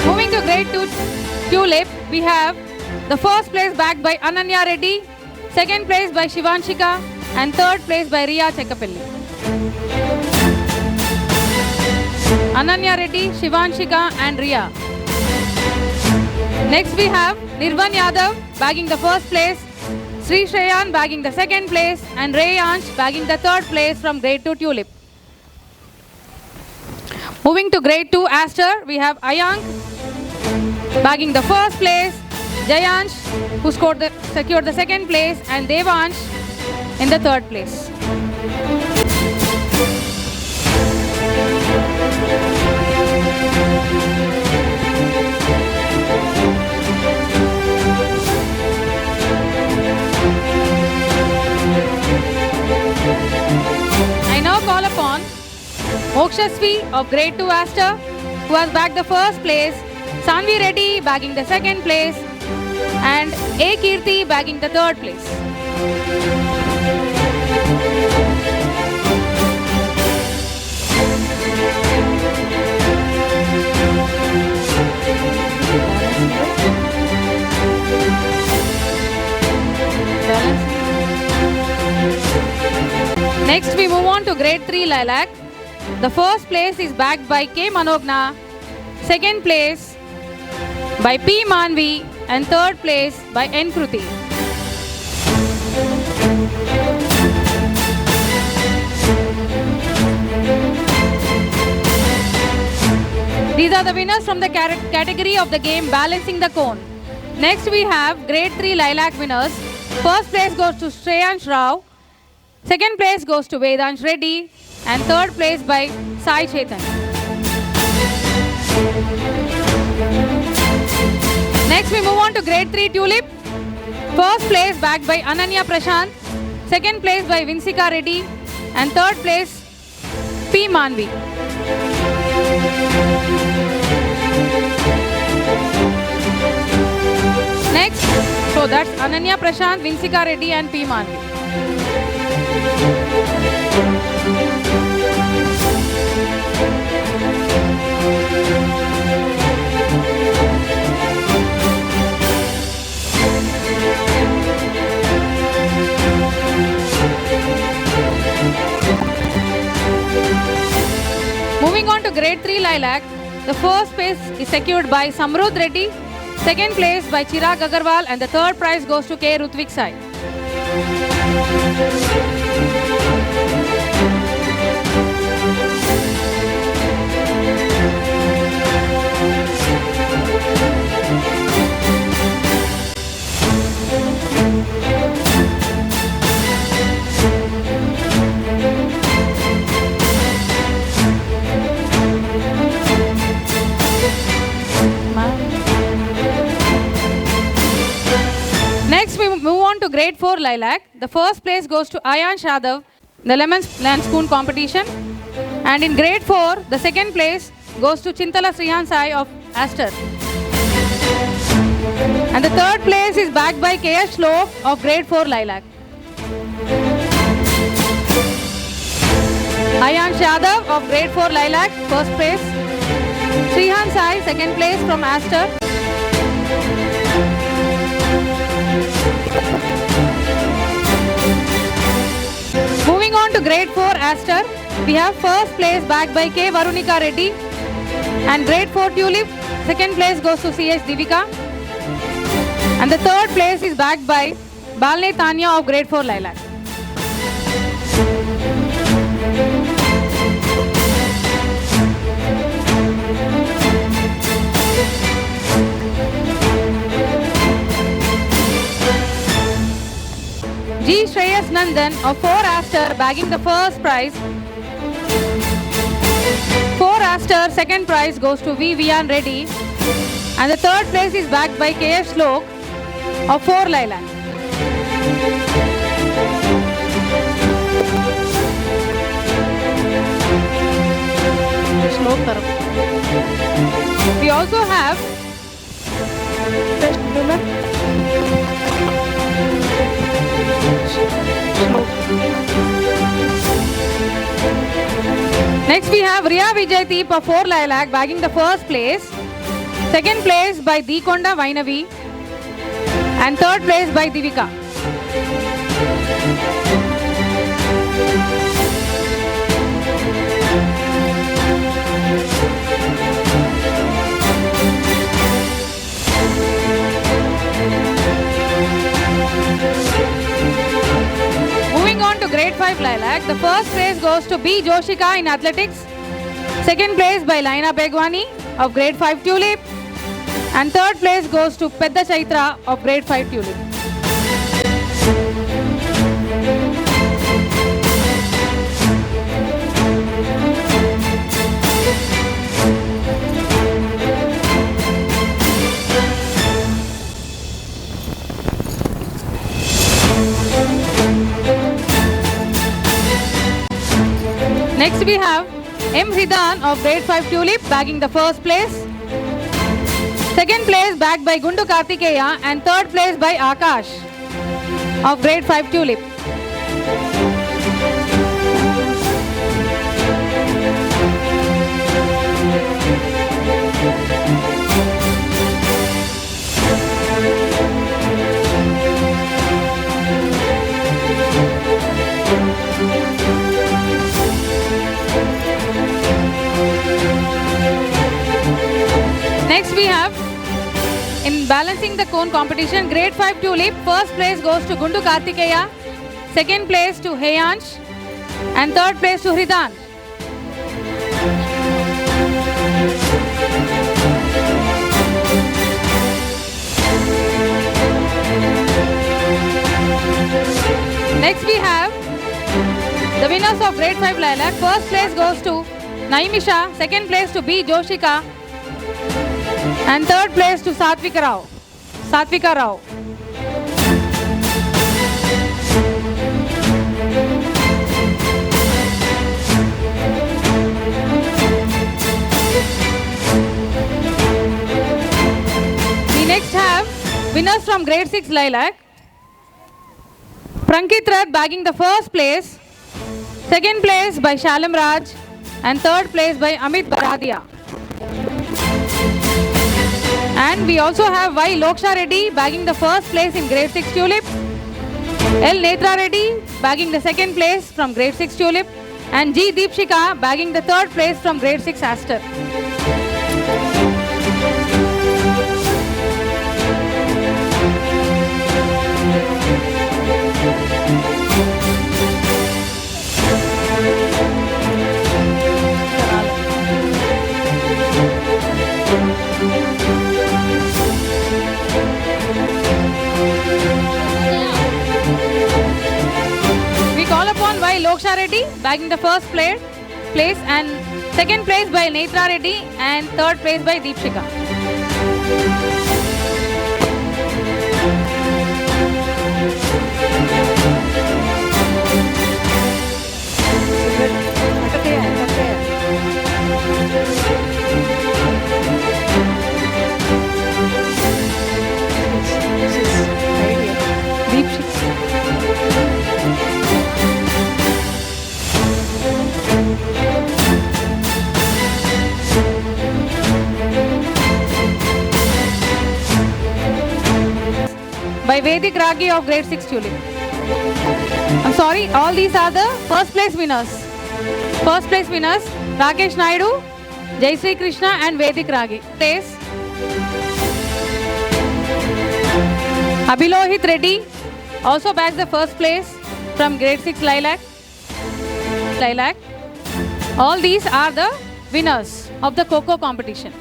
Moving to grade 2 Tulip, we have the first place bagged by Ananya Reddy, second place by Shivanshika, and third place by Riya Chekapilli. Ananya Reddy, Shivanshika, and Riya. Next we have Nirvan Yadav bagging the first place, Sri Shreyan bagging the second place, and Rayansh bagging the third place from grade 2 Tulip. Moving to grade 2 Aster, we have Ayank bagging the first place, Jayansh, who secured the second place, and Devansh in the third place. I now call upon Mokshasvi of grade 2 Aster, who has bagged the first place, Sanvi Reddy bagging the second place, and A. Kirti bagging the third place. Next we move on to grade 3 Lilac. The first place is bagged by K. Manogna, second place by P. Manvi, and third place by N. Kruti. These are the winners from the category of the game Balancing the Cone. Next we have grade 3 Lilac winners. First place goes to Shreyansh Rao, second place goes to Vedansh Reddy, and third place by Sai Chetan. Next we move on to grade 3 Tulip. First place bagged by Ananya Prashant, second place by Vinsika Reddy, and third place P. Manvi. Next, so that's Ananya Prashant, Vinsika Reddy, and P. Manvi. Moving on to grade 3 Lilac, the first place is secured by Samrudh Reddy, second place by Chirag Agarwal, and the third prize goes to K. Rutvik Sai. Next we move on to grade 4 Lilac. The first place goes to Ayan Shadav, the Lemon Land Spoon competition. And in grade 4, the second place goes to Chintala Srihan Sai of Aster. And the third place is backed by K.S. Shlok of grade 4 Lilac. Ayan Shadav of grade 4 Lilac, first place. Srihan Sai, second place from Aster. Moving on to grade 4 Aster, we have first place backed by K. Varunika Reddy, And grade 4 tulip, second place goes to CH Divika. And the third place is backed by Balne Tanya of grade 4 lilac. G. Shreyas Nandan of 4 Aster bagging the first prize. 4 Aster second prize goes to V. Vian Reddy. And the third place is backed by K. F. Slok of 4 Lilac. We also have Next we have Riya Vijaydeep of 4 Lilac bagging the first place. Second place by Deekonda Vainavi. And third place by Divika. Moving on to grade 5 Lilac, the first place goes to B. Joshika in athletics. Second place by Laina Begwani of grade 5 Tulip. And third place goes to Pedda Chaitra of grade 5 Tulip. Next we have M. Hridan of grade 5 Tulip bagging the first place. Second place bagged by Gundu Kartikeya and third place by Akash of grade 5 Tulip. Next we have, in balancing the cone competition, grade 5 Tulip, first place goes to Gundu Kartikeya, second place to Heyansh, and third place to Hridan. Next we have the winners of grade 5 Lilac. First place goes to Naimisha, second place to B. Joshika, and third place to Satvika Rao. We next have winners from grade 6 Lilac. Prankit Rath bagging the first place, second place by Shalam Raj, and third place by Amit Baradia. And we also have Y. Loksha Reddy bagging the first place in grade 6 Tulip, L. Netra Reddy bagging the second place from grade 6 Tulip, and G. Deepshika bagging the third place from grade 6 Aster. Loksha Reddy bagging the first place and second place by Netra Reddy and third place by Deepshika. By Vedic Ragi of grade 6 Tulip. I'm sorry, all these are the first place winners. First place winners, Rakesh Naidu Jai Sri Krishna and Vedic Ragi. Place. Abhilohit Reddy also bags the first place from grade 6 Lilac. All these are the winners of the Kho competition.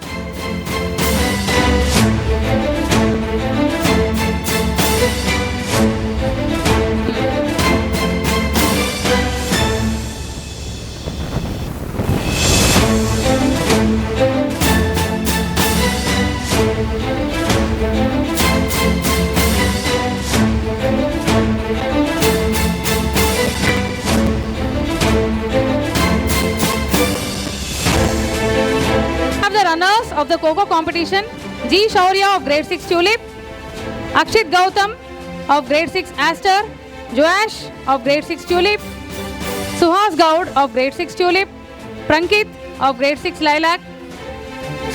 Runners of the Kho competition: G. Shaurya of grade 6 Tulip, Akshit Gautam of grade 6 Aster, Joash of grade 6 Tulip, Suhas Gaud of grade 6 Tulip, Prankit of grade 6 Lilac,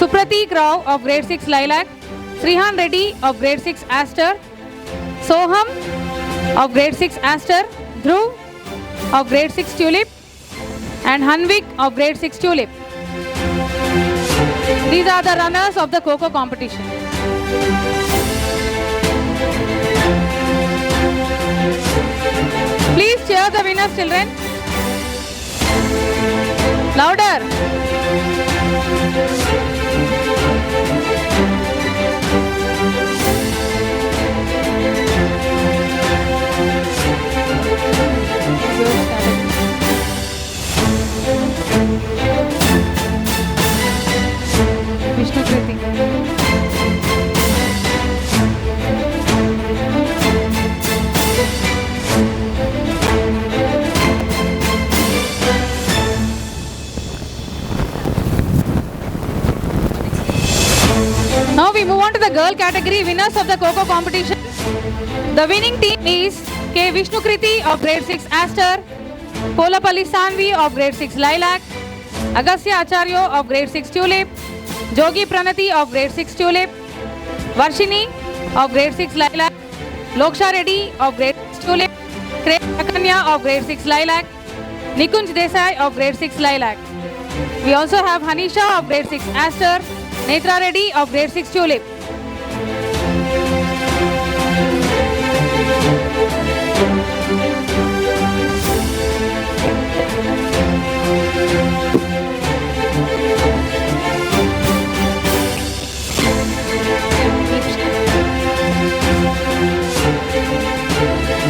Supratik Rao of grade 6 Lilac, Srihan Reddy of grade 6 Aster, Soham of grade 6 Aster, Dhruv of grade 6 Tulip, and Hanvik of grade 6 Tulip. These are the runners of the Kho competition. Please cheer the winners, children. Louder. Vishnu Kriti. Now we move on to the girl category winners of the Kho competition. The winning team is K. Vishnu Kriti of grade 6 Aster, Polapalli Sanvi of grade 6 Lilac, Agastya Acharya of grade 6 Tulip, Jogi Pranati of grade 6 Tulip, Varshini of grade 6 Lilac, Loksha Reddy of grade 6 Tulip, Krey Akanya of grade 6 Lilac, Nikunj Desai of grade 6 Lilac. We also have Hanisha of grade 6 Aster, Netra Reddy of grade 6 Tulip.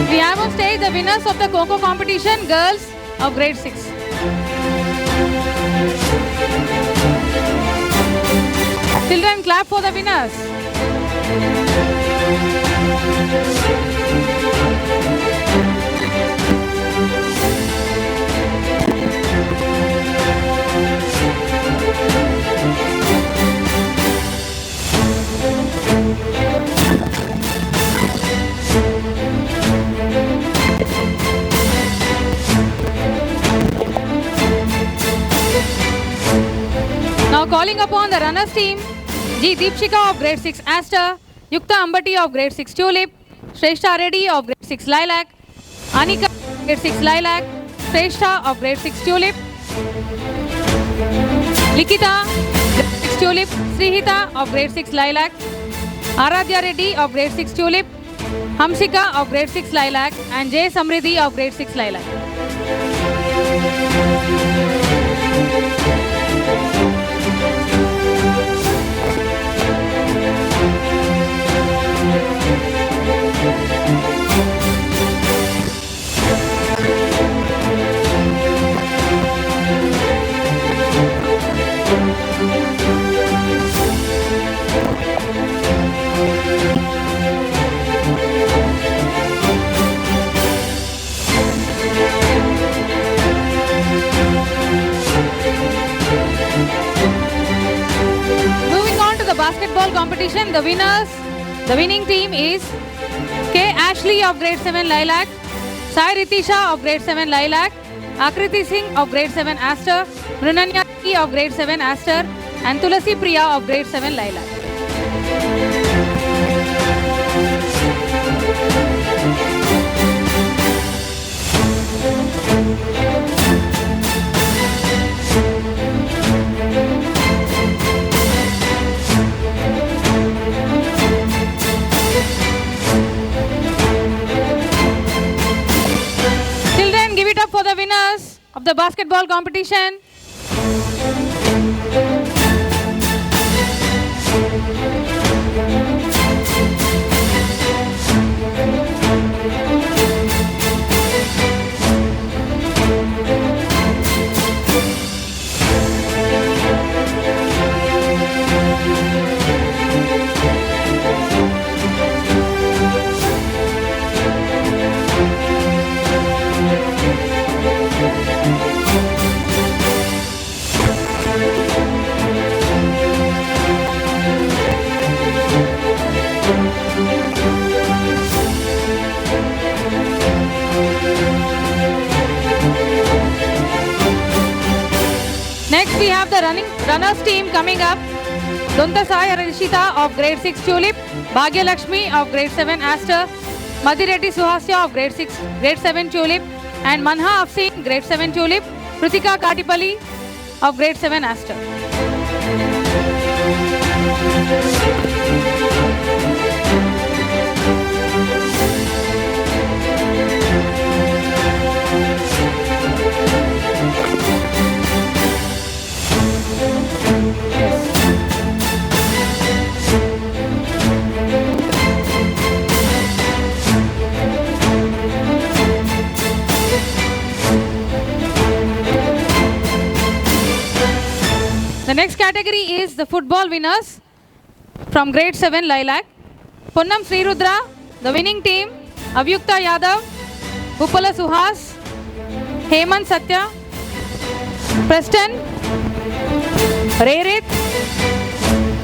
We have on stage the winners of the Kho competition, girls of grade 6. Children, clap for the winners. Now calling upon the runners team, G. Deepshika of grade 6 Aster, Yukta Ambati of grade 6 Tulip, Shrestha Reddy of grade 6 Lilac, Anika of grade 6 Lilac, Shrestha of grade 6 Tulip, Likita grade 6 Tulip, Srihita of grade 6 Lilac, Aradhya Reddy of grade 6 Tulip, Hamsika of grade 6 Lilac, and J. Samriddhi of grade 6 Lilac. Basketball competition, the winning team is K. Ashley of grade 7 Lilac, Sai Ritisha of grade 7 Lilac, Akriti Singh of grade 7 Aster, Mrinanya of grade 7 Aster, and Tulasi Priya of grade 7 Lilac. the basketball competition. Next we have the runners team coming up. Donta Sai Rishita of grade 6 Tulip, Bhagya Lakshmi of grade 7 Aster, Madhireddy Suhasya of grade 7 Tulip, and Manha Afseen grade 7 Tulip, Kritika Katipalli of grade 7 Aster. The next category is the football winners from grade 7 Lilac. Ponnam Srirudra, the winning team, Avyukta Yadav, Uppala Suhas, Hemant Satya, Preston, Rerit,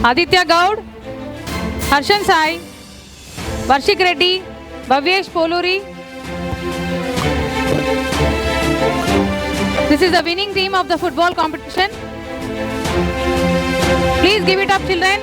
Aditya Gaud, Harshan Sai, Varshik Reddy, Bhavyesh Poluri. This is the winning team of the football competition. Please give it up, children.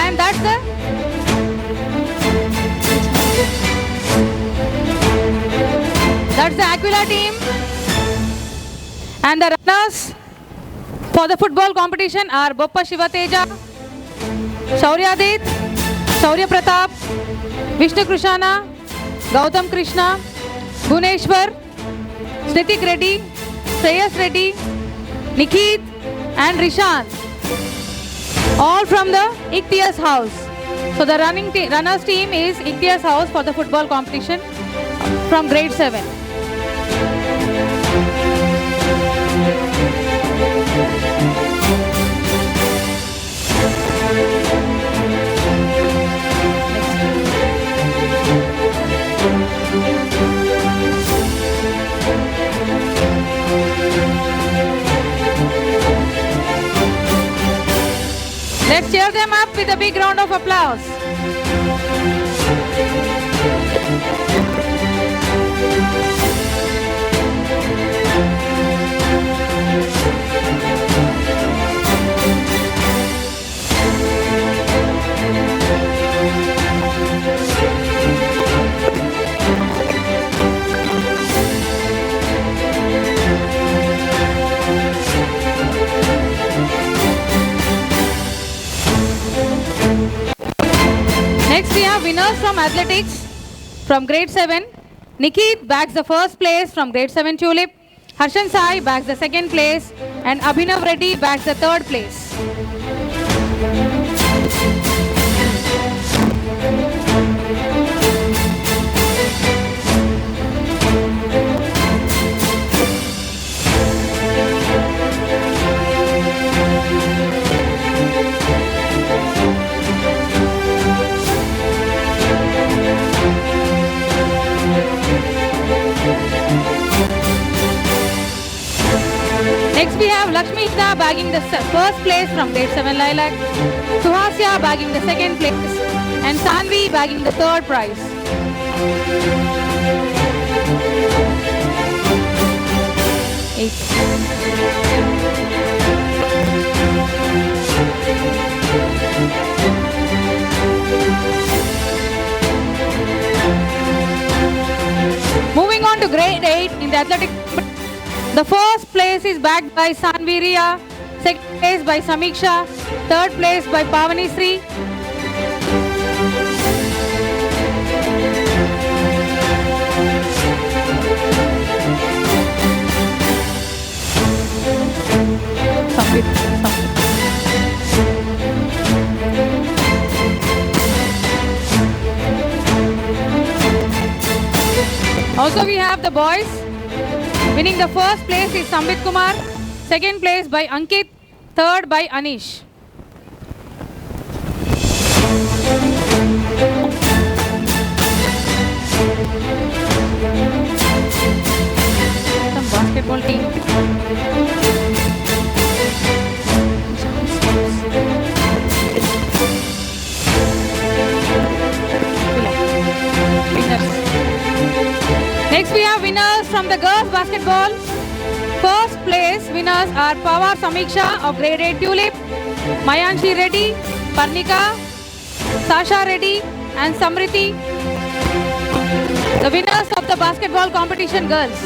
And that's the Aquila team. And the runners for the football competition are Boppa Shivateja, Shauryadit, Shaurya Pratap, Vishnu Krishana, Gautam Krishna, Guneshwar, Sritik Reddy, Shreyas Reddy, Nikit and Rishant, all from the Ikhtias house. So the runners team is Ikhtias house for the football competition from grade 7. Let's cheer them up with a big round of applause. Next we have winners from athletics from grade 7. Nikit bags the first place from grade 7 Tulip. Harshan Sai bags the second place and Abhinav Reddy bags the third place. bagging the first place from grade 7 Lilac, Suhasya bagging the second place, and Sanvi bagging the third prize. Moving on to grade 8 in the athletic. The first place is bagged by Sanviria, second place by Samiksha, third place by Pavani Sri. Also we have the boys. Winning the first place is Sambit Kumar, second place by Ankit, third by Anish. Some basketball team. Next we have winners from the girls basketball. First place winners are Pawar Samiksha of grade 8 Tulip, Mayanshi Reddy, Parnika, Sasha Reddy and Samriti. The winners of the basketball competition girls.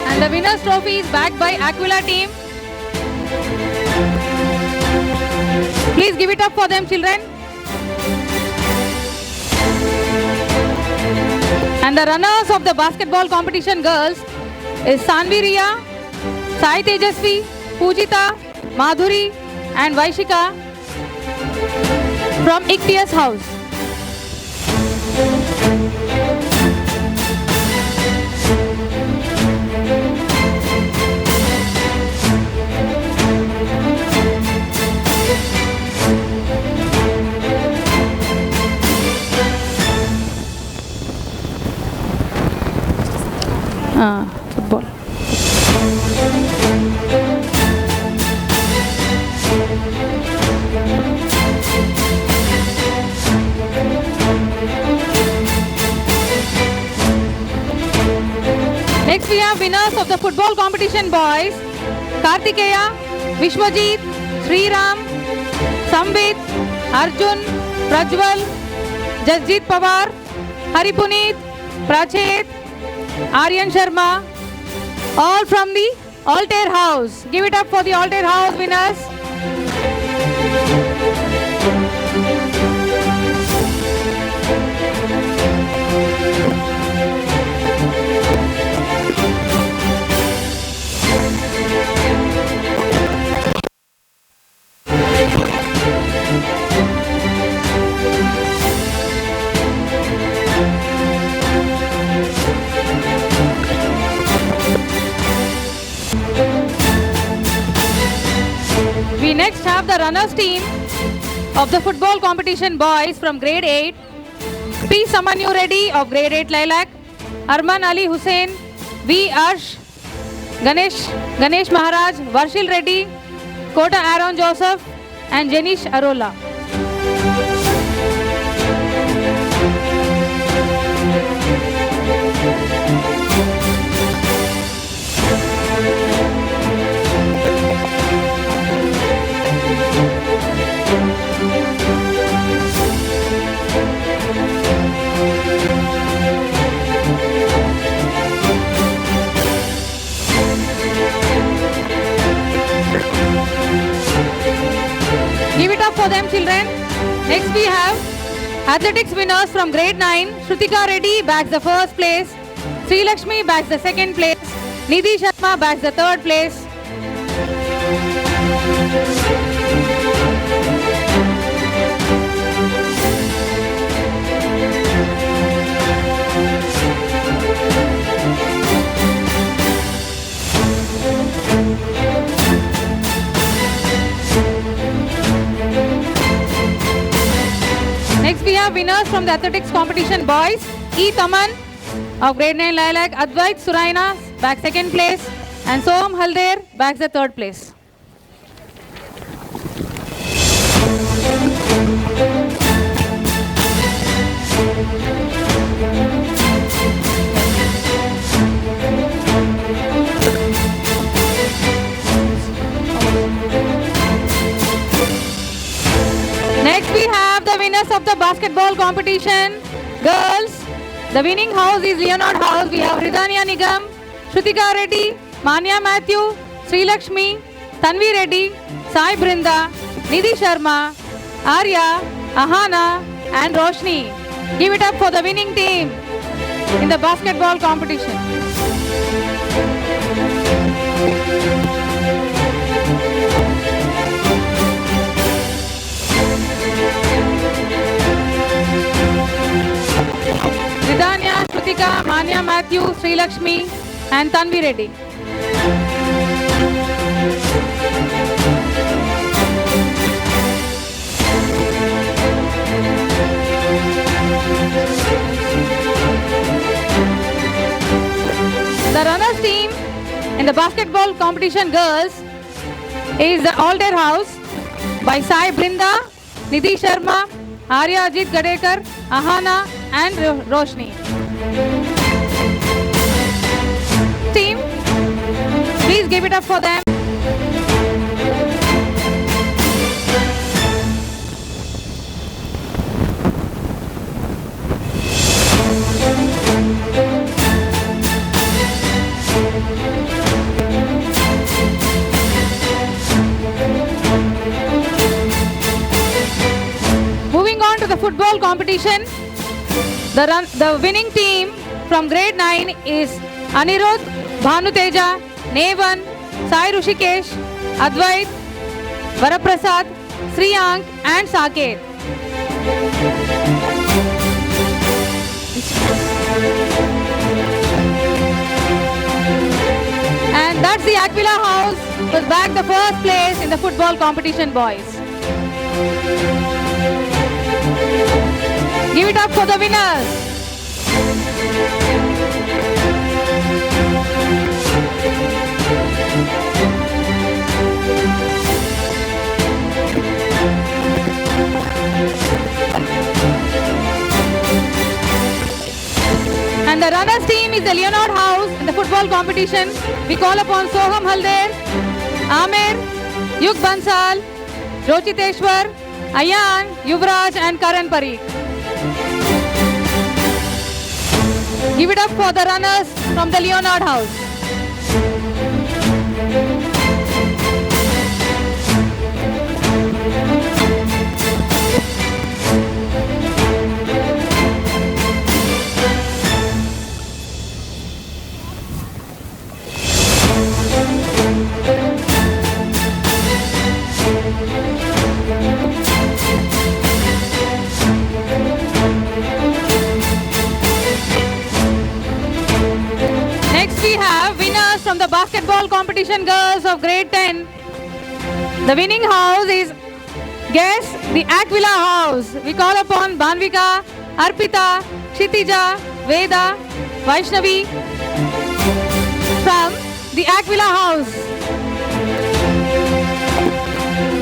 And the winner's trophy is backed by Aquila team. Please give it up for them, children. And the runners of the basketball competition girls is Sanvi Riya, Sai Tejasvi, Pujita, Madhuri and Vaishika from Ikhtias house. Football. Next we have winners of the football competition boys. Kartikeya, Vishwajit, Sriram, Sambit, Arjun, Prajwal, Jasjit Pawar, Haripuneet, Prachet, Aryan Sharma, all from the Altair House. Give it up for the Altair House winners. We next have the runners team of the football competition boys from grade 8. P. Samanyu Reddy of grade 8 Lilac, Arman Ali Hussain, V. Arsh, Ganesh Maharaj, Varshil Reddy, Kota Aaron Joseph and Jenish Arola. Give it up for them, children. Next we have athletics winners from grade 9. Shrutika Reddy bags the first place. Sri Lakshmi bags the second place. Nidhi Sharma bags the third place. have winners from the athletics competition boys. E. Taman of grade 9 Lilac, Advait Suraina back second place, and Soham Halder bags the third place. Next we have the winners of the basketball competition. Girls, the winning house is Leonard House. We have Ridhanya Nigam, Shrutika Reddy, Manya Matthew, Sri Lakshmi, Tanvi Reddy, Sai Brinda, Nidhi Sharma, Arya, Ahana and Roshni. Give it up for the winning team in the basketball competition. Ridhanya, Shrutika, Manya Matthew, Sri Lakshmi and Tanvi Reddy. The runners team in the basketball competition girls is the Alder House by Sai Brinda, Nidhi Sharma, Arya Ajit Gadekar, Ahana and Roshni. Team, please give it up for them. Moving on to the football competition, the winning team from grade 9 is Anirudh, Bhanuteja, Nevan, Sai Rushikesh, Advait, Varaprasad, Sriyank and Saket. And that's the Aquila House was back the first place in the football competition boys. Give it up for the winners. And the runners team is the Leonard House in the football competition. We call upon Soham Halder, Amir, Yug Bansal, Rochiteshwar, Ayan, Yuvraj and Karan Parikh. Give it up for the runners from the Leonard House. Next we have winners from the basketball competition girls of grade 10. The winning house is, guess, the Aquila House. We call upon Banvika, Arpita, Kshitija, Veda, Vaishnavi from the Aquila House.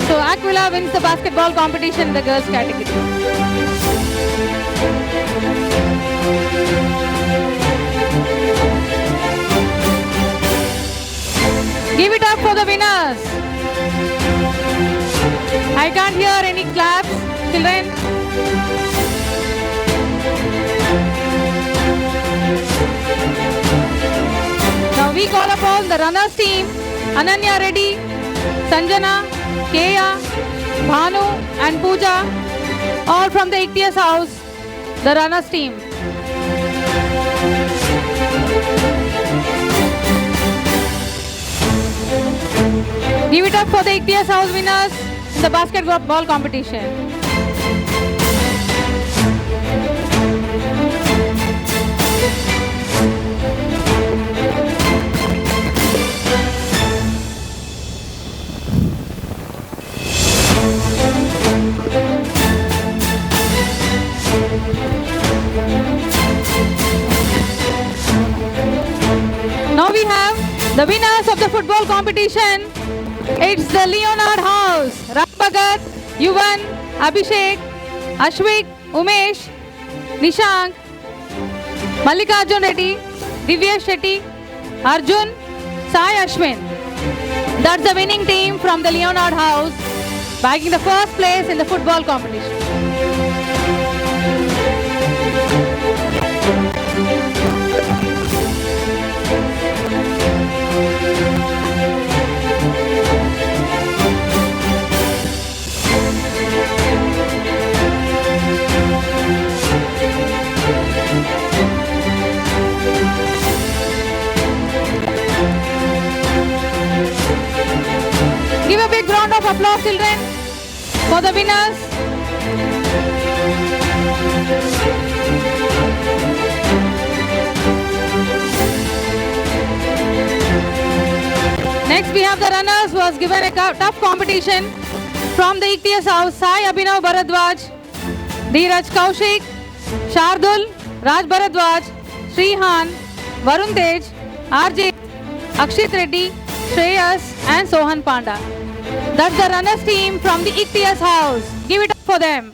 So Aquila wins the basketball competition in the girls category. Give it up for the winners. I can't hear any claps, children. Now we call upon the runners team, Ananya Reddy, Sanjana, Keya, Bhanu and Pooja, all from the Ichthys House, the runners team. Give it up for the Ichthys House winners in the basketball competition. The winners of the football competition, it's the Leonard House. Ram Bhagat, Yuvan, Abhishek, Ashwik, Umesh, Nishank, Mallikarjun Reddy, Divyesh Shetty, Arjun, Sai Ashwin. That's the winning team from the Leonard House, bagging the first place in the football competition. Give a big round of applause, children, for the winners. Next, we have the runners who was given a tough competition from the Ichthys House. Sai Abhinav Bharadwaj, Dheeraj Kaushik, Shardul, Raj Bharadwaj, Srihan, Varun Tej, RJ, Akshit Reddy, Shreyas and Sohan Panda. That's the runners team from the Ichthys House. Give it up for them.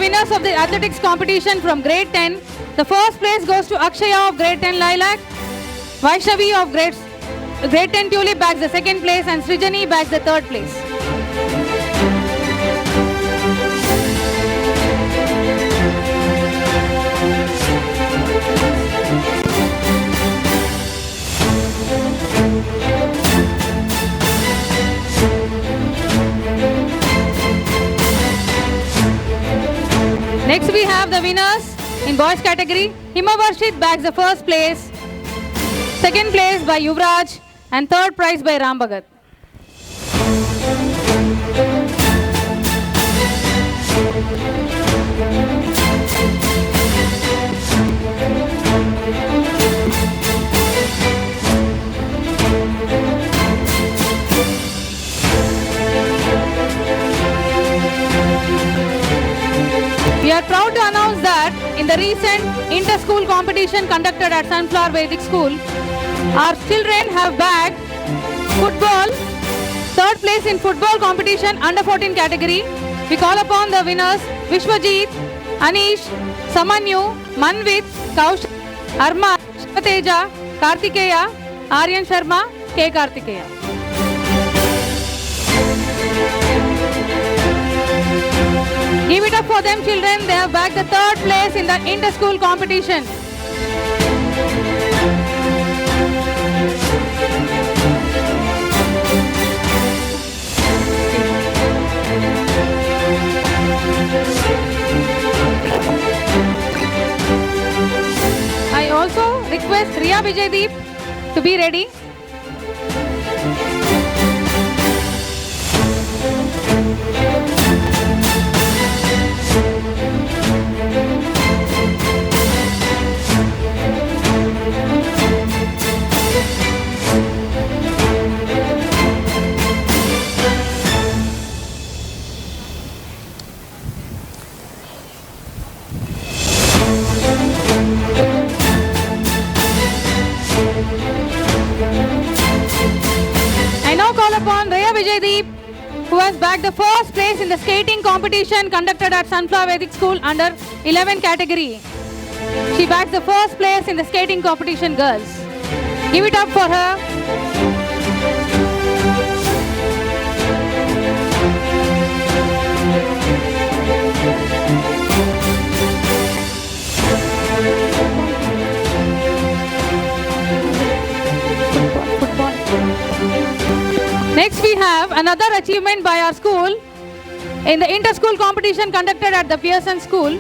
Winners of the athletics competition from grade 10. The first place goes to Akshaya of grade 10 Lilac. Vaishnavi of grade 10 Tulip bags the second place and Srijani bags the third place. Next we have the winners in boys category. Himavarshit bags the first place, second place by Yuvraj and third prize by Ram Bhagat. We are proud to announce that in the recent inter-school competition conducted at Sunflower Vedic School, our children have bagged football, third place in football competition under 14 category. We call upon the winners Vishwajit, Anish, Samanyu, Manvit, Kaushik, Arma, Shivateja, Kartikeya, Aryan Sharma, K. Kartikeya. Give it up for them, children. They have bagged the third place in the inter-school competition. I also request Riya Vijaydeep to be ready. I now call upon Riya Vijaydeep, who has bagged the first place in the skating competition conducted at Sunflower Vedic School under 11 category. She bags the first place in the skating competition, girls. Give it up for her. Next, we have another achievement by our school in the inter-school competition conducted at the Pearson School.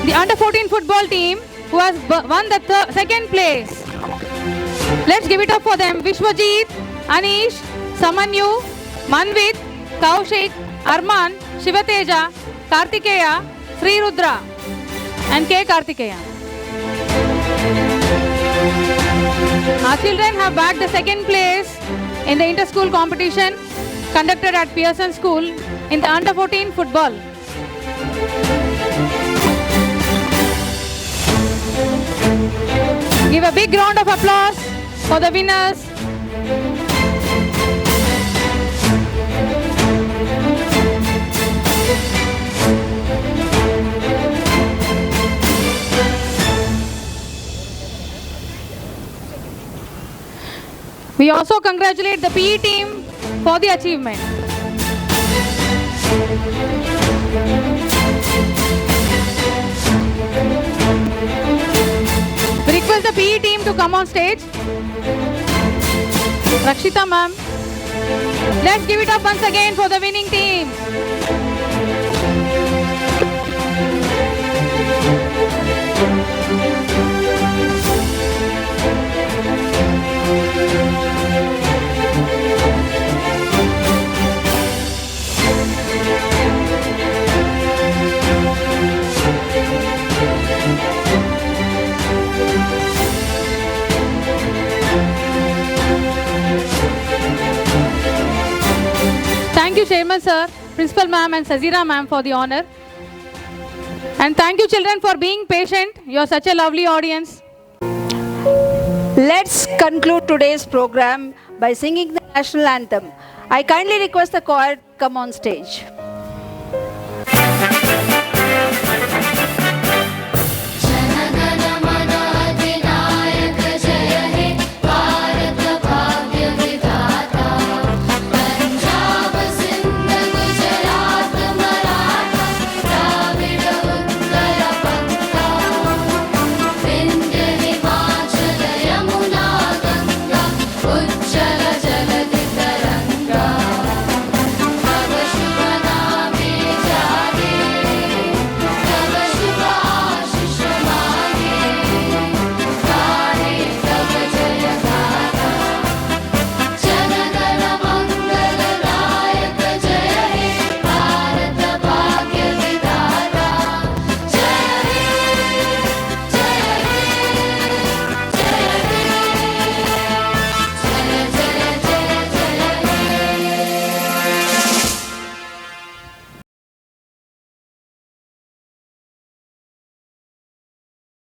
The under-14 football team who has won the second place. Let's give it up for them. Vishwajit, Anish, Samanyu, Manvit, Kaushik, Arman, Shivateja, Kartikeya, Sri Rudra, and K. Kartikeya. Our children have bagged the second place in the inter-school competition conducted at Pearson School in the under-14 football. Give a big round of applause for the winners. We also congratulate the PE team for the achievement. We request the PE team to come on stage. Rakshita ma'am. Let's give it up once again for the winning team. Thank you, Chairman sir, Principal ma'am and Sazira ma'am for the honor. And thank you children for being patient. You are such a lovely audience. Let's conclude today's program by singing the national anthem. I kindly request the choir come on stage.